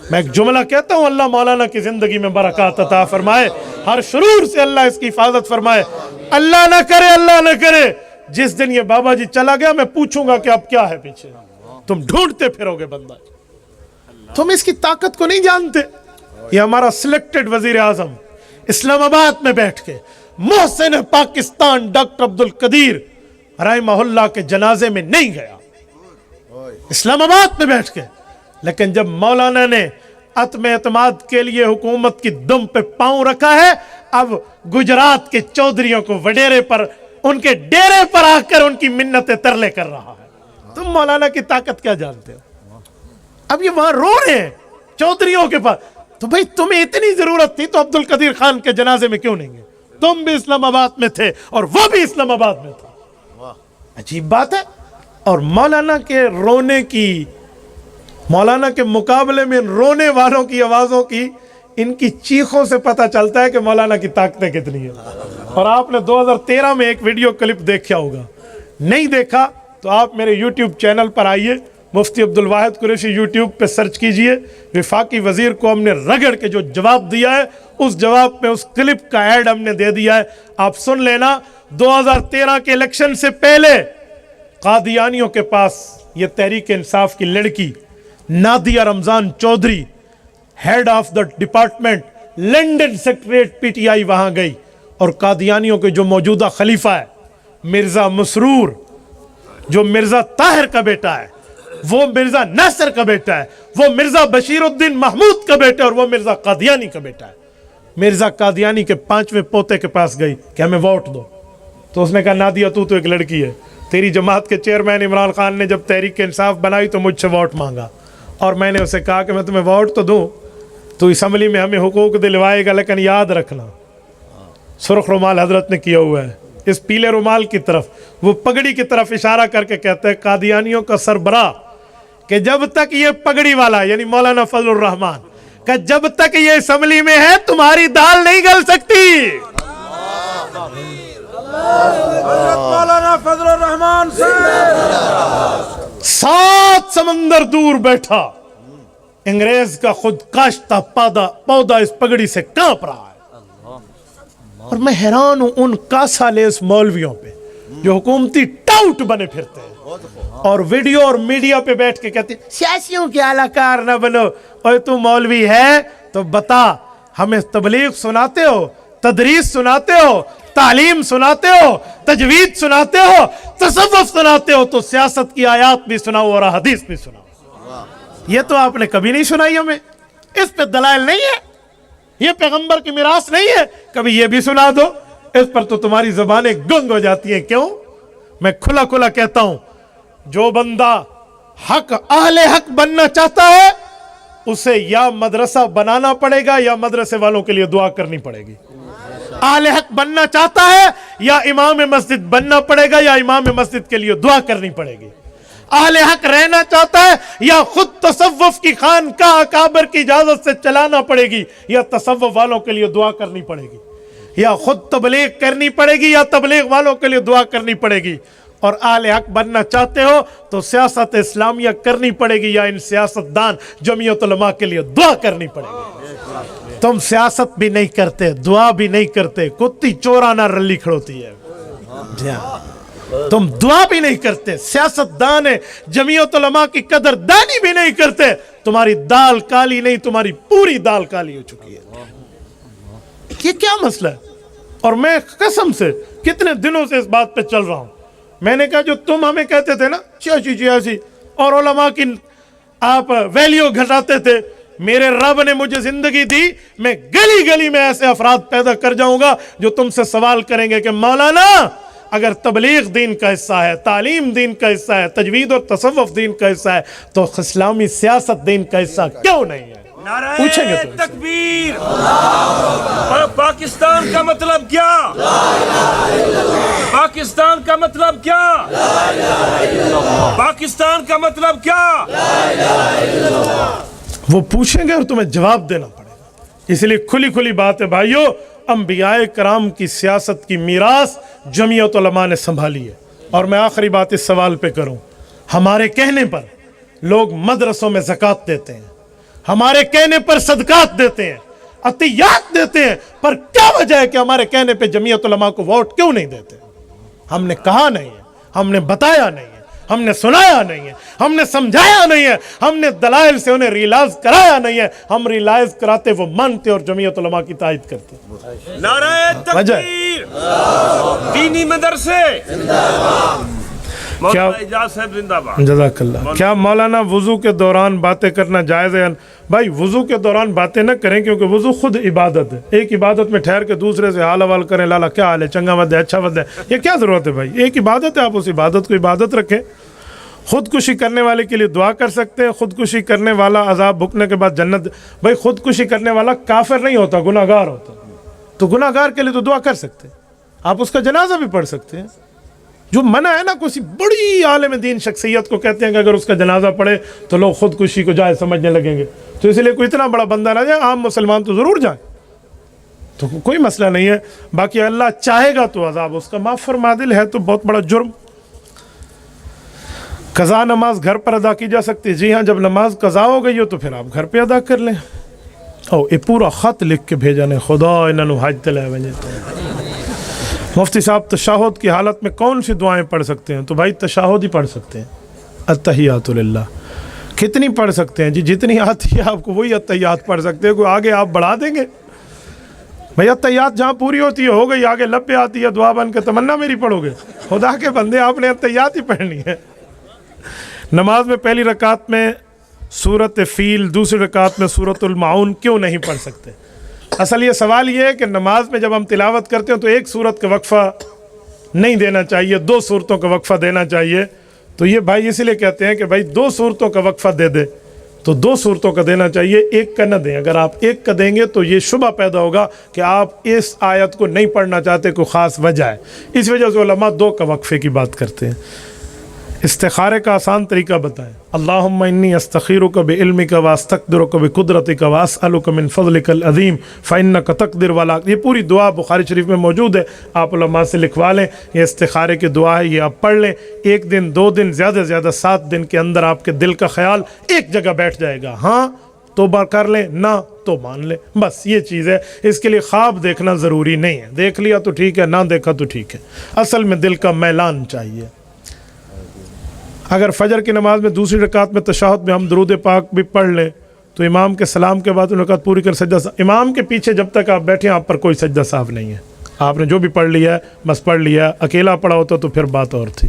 میں ایک جملہ کہتا ہوں، اللہ مولانا کی زندگی میں برکات عطا فرمائے، ہر شرور سے اللہ اس کی حفاظت فرمائے. اللہ نہ کرے جس دن یہ بابا جی چلا گیا میں پوچھوں گا کہ اب کیا ہے پیچھے. تم ڈھونڈتے پھرو گے بندہ، تم اس کی طاقت کو نہیں جانتے. یہ ہمارا سلیکٹڈ وزیر اعظم اسلام آباد میں بیٹھ کے محسن پاکستان ڈاکٹر عبدالقدیر رحمہ اللہ کے جنازے میں نہیں گیا، اسلام آباد میں بیٹھ کے. لیکن جب مولانا نے عدم اعتماد کے لیے حکومت کی دم پہ پاؤں رکھا ہے، اب گجرات کے چودھریوں کو وڈیرے پر، ان کے ڈیرے پر آ کر ان کی منتیں ترلے کر رہا ہے. تم مولانا کی طاقت کیا جانتے ہو؟ اب یہ وہاں رو رہے ہیں چودھریوں کے پاس. تو بھئی تمہیں اتنی ضرورت تھی تو عبدالقدیر خان کے جنازے میں کیوں نہیں گئے؟ تم بھی اسلام آباد میں تھے اور وہ بھی اسلام آباد میں تھا. عجیب بات ہے. اور مولانا کے رونے کی، مولانا کے مقابلے میں رونے والوں کی آوازوں کی، ان کی چیخوں سے پتہ چلتا ہے کہ مولانا کی طاقتیں کتنی ہیں. اور آپ نے 2013 میں ایک ویڈیو کلپ دیکھا ہوگا، نہیں دیکھا تو آپ میرے یوٹیوب چینل پر آئیے، مفتی عبدالواحد قریشی یوٹیوب پہ سرچ کیجئے. وفاقی وزیر کو ہم نے رگڑ کے جو جواب دیا ہے، اس جواب میں اس کلپ کا ایڈ ہم نے دے دیا ہے، آپ سن لینا. 2013 کے الیکشن سے پہلے قادیانیوں کے پاس یہ تحریک انصاف کی لڑکی Nadia Ramzan Chaudhry, head of the department London secretariat P T I, وہاں گئی اور قادیانیوں کے جو موجودہ خلیفہ ہے مرزا مسرور، جو مرزا طاہر کا بیٹا ہے، وہ مرزا ناصر کا بیٹا ہے، وہ مرزا بشیر الدین محمود کا بیٹا ہے اور وہ مرزا قادیانی کا بیٹا ہے. مرزا قادیانی کے 5ویں پوتے کے پاس گئی کہ ہمیں ووٹ دو. تو اس نے کہا نادیہ تو ایک لڑکی ہے، تیری جماعت کے چیئرمین عمران خان نے جب تحریک انصاف بنائی تو مجھ سے ووٹ مانگا اور میں نے اسے کہا کہ میں تمہیں ووٹ تو دوں، تو اسمبلی میں ہمیں حقوق دلوائے گا، لیکن یاد رکھنا. سرخ رومال حضرت نے کیا ہوا ہے، اس پیلے رومال کی طرف، وہ پگڑی کی طرف اشارہ کر کے کہتے ہیں قادیانیوں کا سربراہ کہ جب تک یہ پگڑی والا یعنی مولانا فضل الرحمان کہ جب تک یہ اسمبلی میں ہے تمہاری دال نہیں گل سکتی. مولانا فضل الرحمان سے 7 سمندر دور بیٹھا انگریز کا خود کاشتہ پودا اس پگڑی سے کانپ رہا ہے. اور میں حیران ہوں ان کاسالیس مولویوں پہ جو حکومتی ٹاؤٹ بنے پھرتے ہیں اور ویڈیو اور میڈیا پہ بیٹھ کے کہتے ہیں سیاسیوں کے اعلی کار نہ بنو. اور تو مولوی ہے تو بتا، ہمیں تبلیغ سناتے ہو، تدریس سناتے ہو، تعلیم سناتے ہو، تجوید سناتے ہو، تصوف سناتے ہو، تو سیاست کی آیات بھی سناؤ اور حدیث بھی سناؤ. یہ تو آپ نے کبھی نہیں سنائی ہمیں، اس پہ دلائل نہیں ہے، یہ پیغمبر کی میراث نہیں ہے، کبھی یہ بھی سنا دو. اس پر تو تمہاری زبانیں گنگ ہو جاتی ہیں. کیوں؟ میں کھلا کھلا کہتا ہوں، جو بندہ حق اہل حق بننا چاہتا ہے اسے یا مدرسہ بنانا پڑے گا یا مدرسے والوں کے لیے دعا کرنی پڑے گی. اہل حق بننا چاہتا ہے یا امام مسجد بننا پڑے گا یا امام مسجد کے لیے دعا کرنی پڑے گی. اہل حق رہنا چاہتا ہے یا خود تصوف کی خانقاہ اکابر کی اجازت سے چلانا پڑے گی یا تصوف والوں کے لیے دعا کرنی پڑے گی، یا خود تبلیغ کرنی پڑے گی یا تبلیغ والوں کے لیے دعا کرنی پڑے گی. اور اہل حق بننا چاہتے ہو تو سیاست اسلامیہ کرنی پڑے گی یا ان سیاستدان جمعیت علماء کے لیے دعا کرنی پڑے گی. تم سیاست بھی نہیں کرتے، دعا بھی نہیں کرتے، کتی چورانہ رلی کھڑوتی ہے. تم دعا بھی نہیں کرتے، سیاستدان جمعیت علماء کی قدردانی بھی نہیں کرتے، تمہاری دال کالی نہیں، تمہاری پوری دال کالی ہو چکی ہے۔ یہ کیا مسئلہ ہے؟ اور میں قسم سے کتنے دنوں سے اس بات پہ چل رہا ہوں، میں نے کہا جو تم ہمیں کہتے تھے نا ایسی اور علماء کی آپ ویلیو گھٹاتے تھے، میرے رب نے مجھے زندگی دی، میں گلی گلی میں ایسے افراد پیدا کر جاؤں گا جو تم سے سوال کریں گے کہ مولانا اگر تبلیغ دین کا حصہ ہے، تعلیم دین کا حصہ ہے، تجوید اور تصوف دین کا حصہ ہے، تو اسلامی سیاست دین کا حصہ کیوں نہیں ہے؟ پوچھیں گے نعرہ تکبیر! پاکستان کا مطلب کیا؟ پاکستان کا مطلب کیا؟ پاکستان کا مطلب کیا؟ وہ پوچھیں گے اور تمہیں جواب دینا پڑے گا۔ اس لیے کھلی کھلی بات ہے بھائیو، انبیاء کرام کی سیاست کی میراث جمعیت علماء نے سنبھالی ہے۔ اور میں آخری بات اس سوال پہ کروں، ہمارے کہنے پر لوگ مدرسوں میں زکوٰۃ دیتے ہیں، ہمارے کہنے پر صدقات دیتے ہیں، عطیات دیتے ہیں، پر کیا وجہ ہے کہ ہمارے کہنے پہ جمعیت علماء کو ووٹ کیوں نہیں دیتے؟ ہم نے کہا نہیں ہے، ہم نے بتایا نہیں ہے، ہم نے سنایا نہیں ہے، ہم نے سمجھایا نہیں ہے، ہم نے دلائل سے انہیں ریلائز کرایا نہیں ہے، ہم ریلائز کراتے وہ مانتے اور جمعیت علماء کی تائید کرتے۔ نعرہ تکبیر! دینی مدرسے مولانا اعجاز صاحب زندہ باد۔ جزاک اللہ۔ کیا مولانا وضو کے دوران باتیں کرنا جائز ہے؟ بھائی وضو کے دوران باتیں نہ کریں، کیونکہ وضو خود عبادت ہے۔ ایک عبادت میں ٹھہر کے دوسرے سے حال حوال کریں، لالا کیا حال ہے، چنگا ود ہے، اچھا ود ہے، یہ کیا ضرورت ہے بھائی؟ ایک عبادت ہے، آپ اس عبادت کو عبادت رکھیں۔ خودکشی کرنے والے کے لیے دعا کر سکتے ہیں، خودکشی کرنے والا عذاب بھگتنے کے بعد جنت۔ بھائی خودکشی کرنے والا کافر نہیں ہوتا، گناہ گار ہوتا، تو گناہ گار کے لیے تو دعا کر سکتے ہیں، آپ اس کا جنازہ بھی پڑھ سکتے ہیں۔ جو منع ہے نا کسی بڑی عالم دین شخصیت کو کہتے ہیں کہ اگر اس کا جنازہ پڑھے تو لوگ خودکشی کو جائز سمجھنے لگیں گے، تو اس لیے کوئی اتنا بڑا بندہ نہ جائے، عام مسلمان تو ضرور جائیں، تو کوئی مسئلہ نہیں ہے۔ باقی اللہ چاہے گا تو عذاب اس کا معاف فرما دے، ہے تو بہت بڑا جرم۔ قضا نماز گھر پر ادا کی جا سکتی ہے؟ جی ہاں، جب نماز قضا ہو گئی ہو تو پھر آپ گھر پہ ادا کر لیں۔ یہ پورا خط لکھ کے بھیجا نے، خدا انہوں حج تلے بجے۔ مفتی صاحب تشہد کی حالت میں کون سی دعائیں پڑھ سکتے ہیں؟ تو بھائی تشہد ہی پڑھ سکتے ہیں، التحیات للہ۔ کتنی پڑھ سکتے ہیں؟ جی جتنی آتی ہے آپ کو وہی التحیات پڑھ سکتے ہیں، کوئی آگے آپ بڑھا دیں گے؟ بھئی التحیات جہاں پوری ہوتی ہے ہو گئی، آگے لب پہ آتی ہے دعا بن کے تمنا میری پڑھو گے؟ خدا کے بندے، آپ نے التحیات ہی پڑھنی ہے۔ نماز میں پہلی رکعت میں سورۃ فیل، دوسری رکعت میں سورۃ المعون کیوں نہیں پڑھ سکتے؟ اصل یہ سوال یہ ہے کہ نماز میں جب ہم تلاوت کرتے ہیں تو ایک سورت کا وقفہ نہیں دینا چاہیے، 2 سورتوں کا وقفہ دینا چاہیے۔ تو یہ بھائی اسی لیے کہتے ہیں کہ بھائی 2 سورتوں کا وقفہ دے دے، تو 2 سورتوں کا دینا چاہیے، ایک کا نہ دیں۔ اگر آپ ایک کا دیں گے تو یہ شبہ پیدا ہوگا کہ آپ اس آیت کو نہیں پڑھنا چاہتے، کوئی خاص وجہ ہے، اس وجہ سے علماء 2 کا وقفے کی بات کرتے ہیں۔ استخارے کا آسان طریقہ بتائیں۔ اللہم انی استخیرک بعلمک واستقدرک بقدرتک واسألک من فضلک العظیم فإنک تقدر ولا۔ یہ پوری دعا بخاری شریف میں موجود ہے، آپ علماء سے لکھوا لیں، یہ استخارے کی دعا ہے، یہ آپ پڑھ لیں۔ 1 دن 2 دن زیادہ سے زیادہ 7 دن کے اندر آپ کے دل کا خیال ایک جگہ بیٹھ جائے گا، ہاں توبہ کر لیں، نہ تو مان لیں، بس یہ چیز ہے۔ اس کے لیے خواب دیکھنا ضروری نہیں ہے، دیکھ لیا تو ٹھیک ہے، نہ دیکھا تو ٹھیک ہے، اصل میں دل کا میلان چاہیے۔ اگر فجر کی نماز میں دوسری رکعت میں تشہد میں ہم درود پاک بھی پڑھ لیں تو امام کے سلام کے بعد رکعت پوری کر سجدہ امام کے پیچھے جب تک آپ بیٹھے ہیں آپ پر کوئی سجدہ صاف نہیں ہے، آپ نے جو بھی پڑھ لیا ہے بس پڑھ لیا ہے۔ اکیلا پڑھا ہوتا تو پھر بات اور تھی۔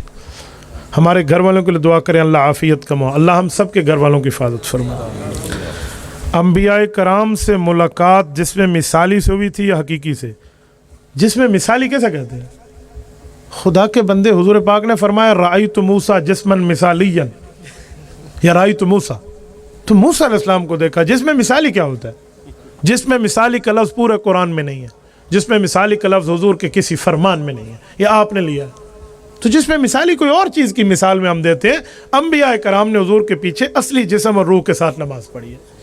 ہمارے گھر والوں کے لیے دعا کریں، اللہ عافیت کمائے، اللہ ہم سب کے گھر والوں کی حفاظت فرمائے۔ انبیاء کرام سے ملاقات جس میں مثالی سے ہوئی تھی یا حقیقی سے؟ جس میں مثالی کیسا کہتے ہیں؟ خدا کے بندے، حضور پاک نے فرمایا رأیت موسیٰ جسماً مثالیا، یا رأیت موسیٰ، تو موسیٰ علیہ السلام کو دیکھا۔ جس میں مثالی کیا ہوتا ہے؟ جس میں مثالی کا لفظ پورے قرآن میں نہیں ہے، جس میں مثالی کا لفظ حضور کے کسی فرمان میں نہیں ہے، یہ آپ نے لیا ہے۔ تو جس میں مثالی کوئی اور چیز کی مثال میں ہم دیتے ہیں، انبیاء کرام نے حضور کے پیچھے اصلی جسم اور روح کے ساتھ نماز پڑھی ہے۔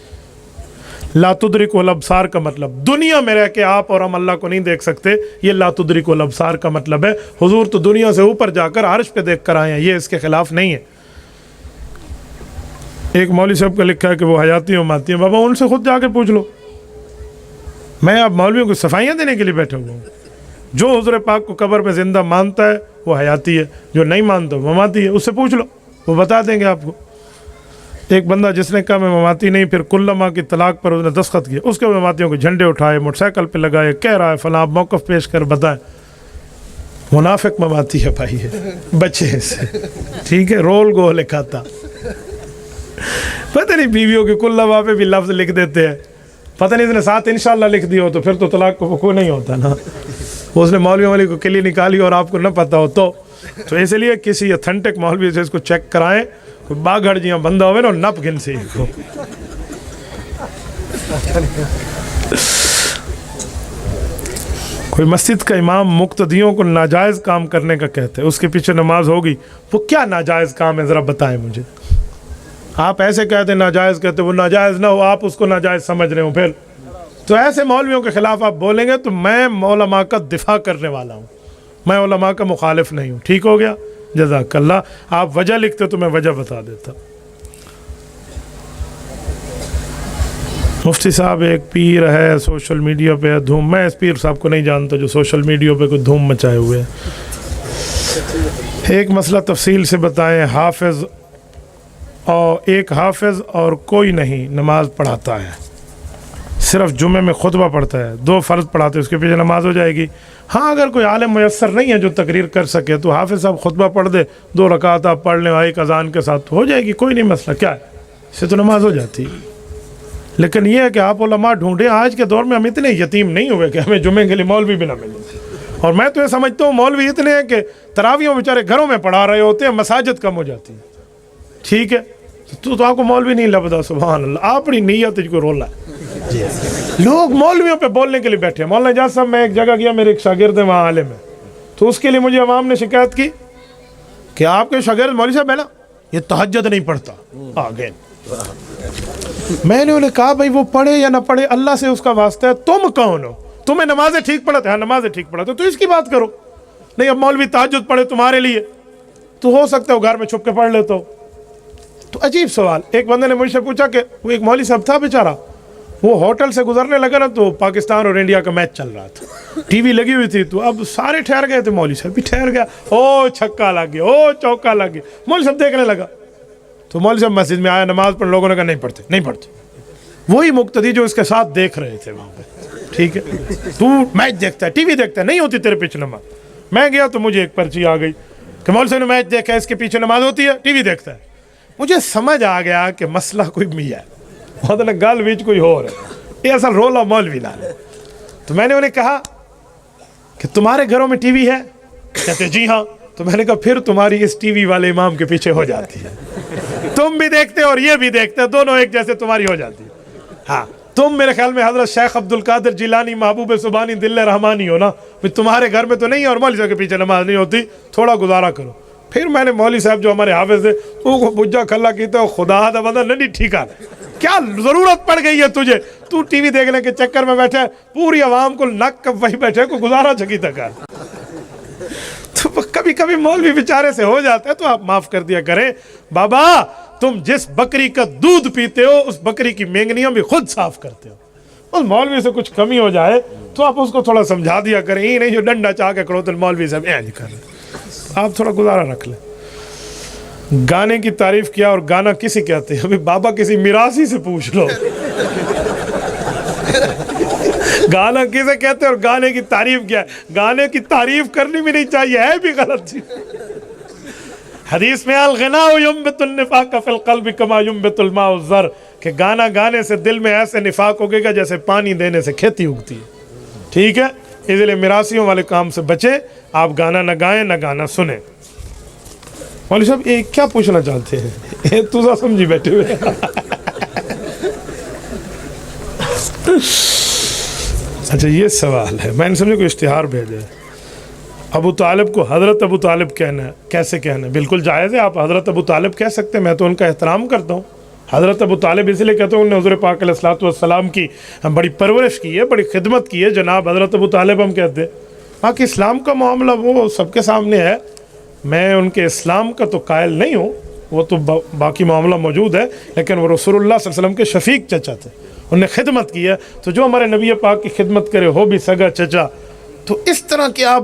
لا تدرک الابصار کا مطلب دنیا میں رہ کے آپ اور ہم اللہ کو نہیں دیکھ سکتے، یہ لا تدرک الابصار کا مطلب ہے حضور تو دنیا سے اوپر جا کر عرش پہ دیکھ کر آئے ہیں، یہ اس کے خلاف نہیں ہے۔ ایک مولوی صاحب کا لکھا ہے کہ وہ حیاتی ماتی ہیں، بابا ان سے خود جا کے پوچھ لو، میں اب مولویوں کو صفائیاں دینے کے لیے بیٹھا ہوا ہوں۔ جو حضور پاک کو قبر میں زندہ مانتا ہے وہ حیاتی ہے، جو نہیں مانتا وہ مماتی ہے، اس سے پوچھ لو، وہ بتا دیں گے آپ کو۔ ایک بندہ جس نے کہا میں مماتی نہیں، پھر کلما کی طلاق پر اس نے دستخط کیے، اس کے مماتیوں کے جھنڈے اٹھائے، موٹر سائیکل پہ لگائے، کہہ رہا ہے فلاں موقف پیش کر بتائیں، منافق مماتی ہے بھائی، ہے بچے سے، ٹھیک ہے، رول گول کھاتا، پتہ نہیں بیویوں کی کلما پہ بھی لفظ لکھ دیتے ہیں، پتہ نہیں اس نے ساتھ انشاءاللہ لکھ دیا ہو تو پھر تو طلاق کو وقوع نہیں ہوتا نا، اس نے مولوی والی کو کلی نکالی اور آپ کو نہ پتہ ہو تو اس لیے کسی اتھینٹک مولوی سے اس کو چیک کرائیں، کوئی باگھڑ جیاں بندہ ہوئے نا نپ گن سے کو۔ کوئی مسجد کا امام مقتدیوں کو ناجائز کام کرنے کا کہتے ہیں، اس کے پیچھے نماز ہوگی، وہ کیا ناجائز کام ہے ذرا بتائیں مجھے۔ آپ ایسے کہتے ہیں ناجائز کہتے ہیں، وہ ناجائز نہ ہو، آپ اس کو ناجائز سمجھ رہے ہوں، پھر تو ایسے مولویوں کے خلاف آپ بولیں گے تو میں علماء کا دفاع کرنے والا ہوں، میں علماء کا مخالف نہیں ہوں، ٹھیک ہو گیا، جزاک اللہ۔ آپ وجہ لکھتے تو میں وجہ بتا دیتا۔ مفتی صاحب ایک پیر ہے سوشل میڈیا پہ دھوم، میں اس پیر صاحب کو نہیں جانتا جو سوشل میڈیا پہ کوئی دھوم مچائے ہوئے ہیں، ایک مسئلہ تفصیل سے بتائیں، حافظ اور ایک حافظ اور کوئی نہیں نماز پڑھاتا ہے، صرف جمعے میں خطبہ پڑھتا ہے، 2 فرض پڑھاتے ہیں، اس کے پیچھے نماز ہو جائے گی؟ ہاں اگر کوئی عالم میسر نہیں ہے جو تقریر کر سکے تو حافظ صاحب خطبہ پڑھ دے، 2 رکعت آپ پڑھ لیں ایک اذان کے ساتھ تو ہو جائے گی، کوئی نہیں مسئلہ، کیا ہے، اس سے تو نماز ہو جاتی ہے۔ لیکن یہ ہے کہ آپ علماء ڈھونڈیں، آج کے دور میں ہم اتنے یتیم نہیں ہوئے کہ ہمیں جمعے کے لیے مولوی بھی نہ ملے، اور میں تو یہ سمجھتا ہوں مولوی اتنے ہیں کہ تراویحوں بیچارے گھروں میں پڑھا رہے ہوتے ہیں، مساجد کم ہو جاتی ہیں، ٹھیک ہے، تو آپ کو مولوی نہیں لبدا، سبحان اللہ، اپنی نیت کو رولا ہے۔ لوگ مولویوں پہ بولنے کے لیے بیٹھے ہیں۔ مولانا اعجاز صاحب، میں ایک جگہ گیا، میرے ایک شاگرد ہے وہاں عالم ہے، تو اس کے لیے مجھے عوام نے شکایت کی کہ آپ کے شاگرد مولوی صاحب ہے نا، یہ تہجد نہیں پڑھتا، آگے میں نے انہیں کہا بھائی وہ پڑھے یا نہ پڑھے اللہ سے اس کا واسطہ ہے، تم کون ہو؟ تمہیں نمازیں ٹھیک پڑھاتے ہیں؟ نمازیں ٹھیک پڑھاتے تو اس کی بات کرو، نہیں اب مولوی تہجد پڑھے تمہارے لیے تو ہو سکتا ہے وہ گھر میں چھپ کے پڑھ لیتا ہو۔ تو عجیب سوال، ایک بندے نے مجھ سے پوچھا کہ وہ ایک مولوی صاحب تھا بیچارہ، وہ ہوٹل سے گزرنے لگا نا تو پاکستان اور انڈیا کا میچ چل رہا تھا، ٹی وی لگی ہوئی تھی، تو اب سارے ٹھہر گئے تھے، مولوی صاحب بھی ٹھہر گیا، او چھکا لگ گیا، او چوکا لگ گیا، مولوی صاحب دیکھنے لگا، تو مولوی صاحب مسجد میں آیا، نماز پڑھ، لوگوں نے کہا نہیں پڑھتے، وہی مقتدی جو اس کے ساتھ دیکھ رہے تھے وہاں پہ، ٹھیک ہے، تو میچ دیکھتا ہے، ٹی وی دیکھتا ہے، نہیں ہوتی تیرے پیچھے نماز۔ میں گیا تو مجھے ایک پرچی آ گئی کہ مولوی صاحب نے میچ دیکھا ہے، اس کے پیچھے نماز ہوتی ہے، ٹی وی دیکھتا ہے۔ مجھے سمجھ آ گیا کہ مسئلہ کوئی میاں ہے، مطلب گل بیچ کوئی ہو رہا ہے، یہ اصل رولا مولوی نہ ہے۔ تو میں نے انہیں کہا کہ تمہارے گھروں میں ٹی وی ہے؟ کہتے جی ہاں۔ تو میں نے کہا پھر تمہاری اس ٹی وی والے امام کے پیچھے ہو جاتی ہے، تم بھی دیکھتے اور یہ بھی دیکھتے، دونوں ایک جیسے تمہاری ہو جاتی ہے۔ ہاں تم میرے خیال میں حضرت شیخ عبد القادر جیلانی محبوب سبحانی دل رحمانی ہو نا، تمہارے گھر میں تو نہیں ہے اور مولوی صاحب کے پیچھے نماز نہیں ہوتی، تھوڑا گزارا کرو۔ پھر میں نے مولوی صاحب جو ہمارے حافظ تھے وہ کو بجا کھلا کیتا ہے، خدا دا بندہ نہیں ٹھیکا، کیا ضرورت پڑ گئی ہے تجھے، تو ٹی وی دیکھنے کے چکر میں بیٹھا ہے، پوری عوام کو نک کب وہی بیٹھے کو گزارا چکی تک ہے۔ تو کبھی کبھی مولوی بیچارے سے ہو جاتا ہے تو آپ معاف کر دیا کریں، بابا تم جس بکری کا دودھ پیتے ہو اس بکری کی مینگنیاں بھی خود صاف کرتے ہو، اس مولوی سے کچھ کمی ہو جائے تو آپ اس کو تھوڑا سمجھا دیا کریں، یہ نہیں جو ڈنڈا چاہ کے کھڑو تو مولوی صاحب نہیں کر رہے، آپ تھوڑا گزارا رکھ لیں۔ گانے کی تعریف کیا اور گانا کسی کہتے ہیں؟ ابھی بابا کسی میراثی سے پوچھ لو، گانا کسے کہتے ہیں اور گانے کی تعریف کیا ہے؟ گانے کی تعریف کرنی بھی نہیں چاہیے، ہے بھی غلط چیز۔ حدیث میں الغناء ينبت النفاق فی القلب کما ينبت الماء الزر، کہ گانا گانے سے دل میں ایسے نفاق ہوگے گا جیسے پانی دینے سے کھیتی اگتی ہے، ٹھیک ہے، اس لیے میراثیوں والے کام سے بچیں، آپ گانا نہ گائیں نہ گانا سنیں۔ مولوی صاحب یہ کیا پوچھنا چاہتے ہیں؟ تو سا سمجھی بیٹھے ہوئے۔ اچھا یہ سوال ہے، میں نے سمجھے کوئی اشتہار بھیجا ہے، ابو طالب کو حضرت ابو طالب کہنا ہے، کیسے کہنا ہے؟ بالکل جائز ہے، آپ حضرت ابو طالب کہہ سکتے ہیں، میں تو ان کا احترام کرتا ہوں۔ حضرت ابو طالب اس لیے کہتا ہوں انہوں نے حضور پاک علیہ الصلوۃ والسلام کی بڑی پرورش کی ہے، بڑی خدمت کی ہے، جناب حضرت ابو طالب ہم کہتے ہیں۔ باقی اسلام کا معاملہ وہ سب کے سامنے ہے، میں ان کے اسلام کا تو قائل نہیں ہوں، وہ تو باقی معاملہ موجود ہے، لیکن وہ رسول اللہ صلی اللہ علیہ وسلم کے شفیق چچا تھے، انہوں نے خدمت کی ہے، تو جو ہمارے نبی پاک کی خدمت کرے ہو بھی سگا چچا، تو اس طرح کہ آپ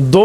2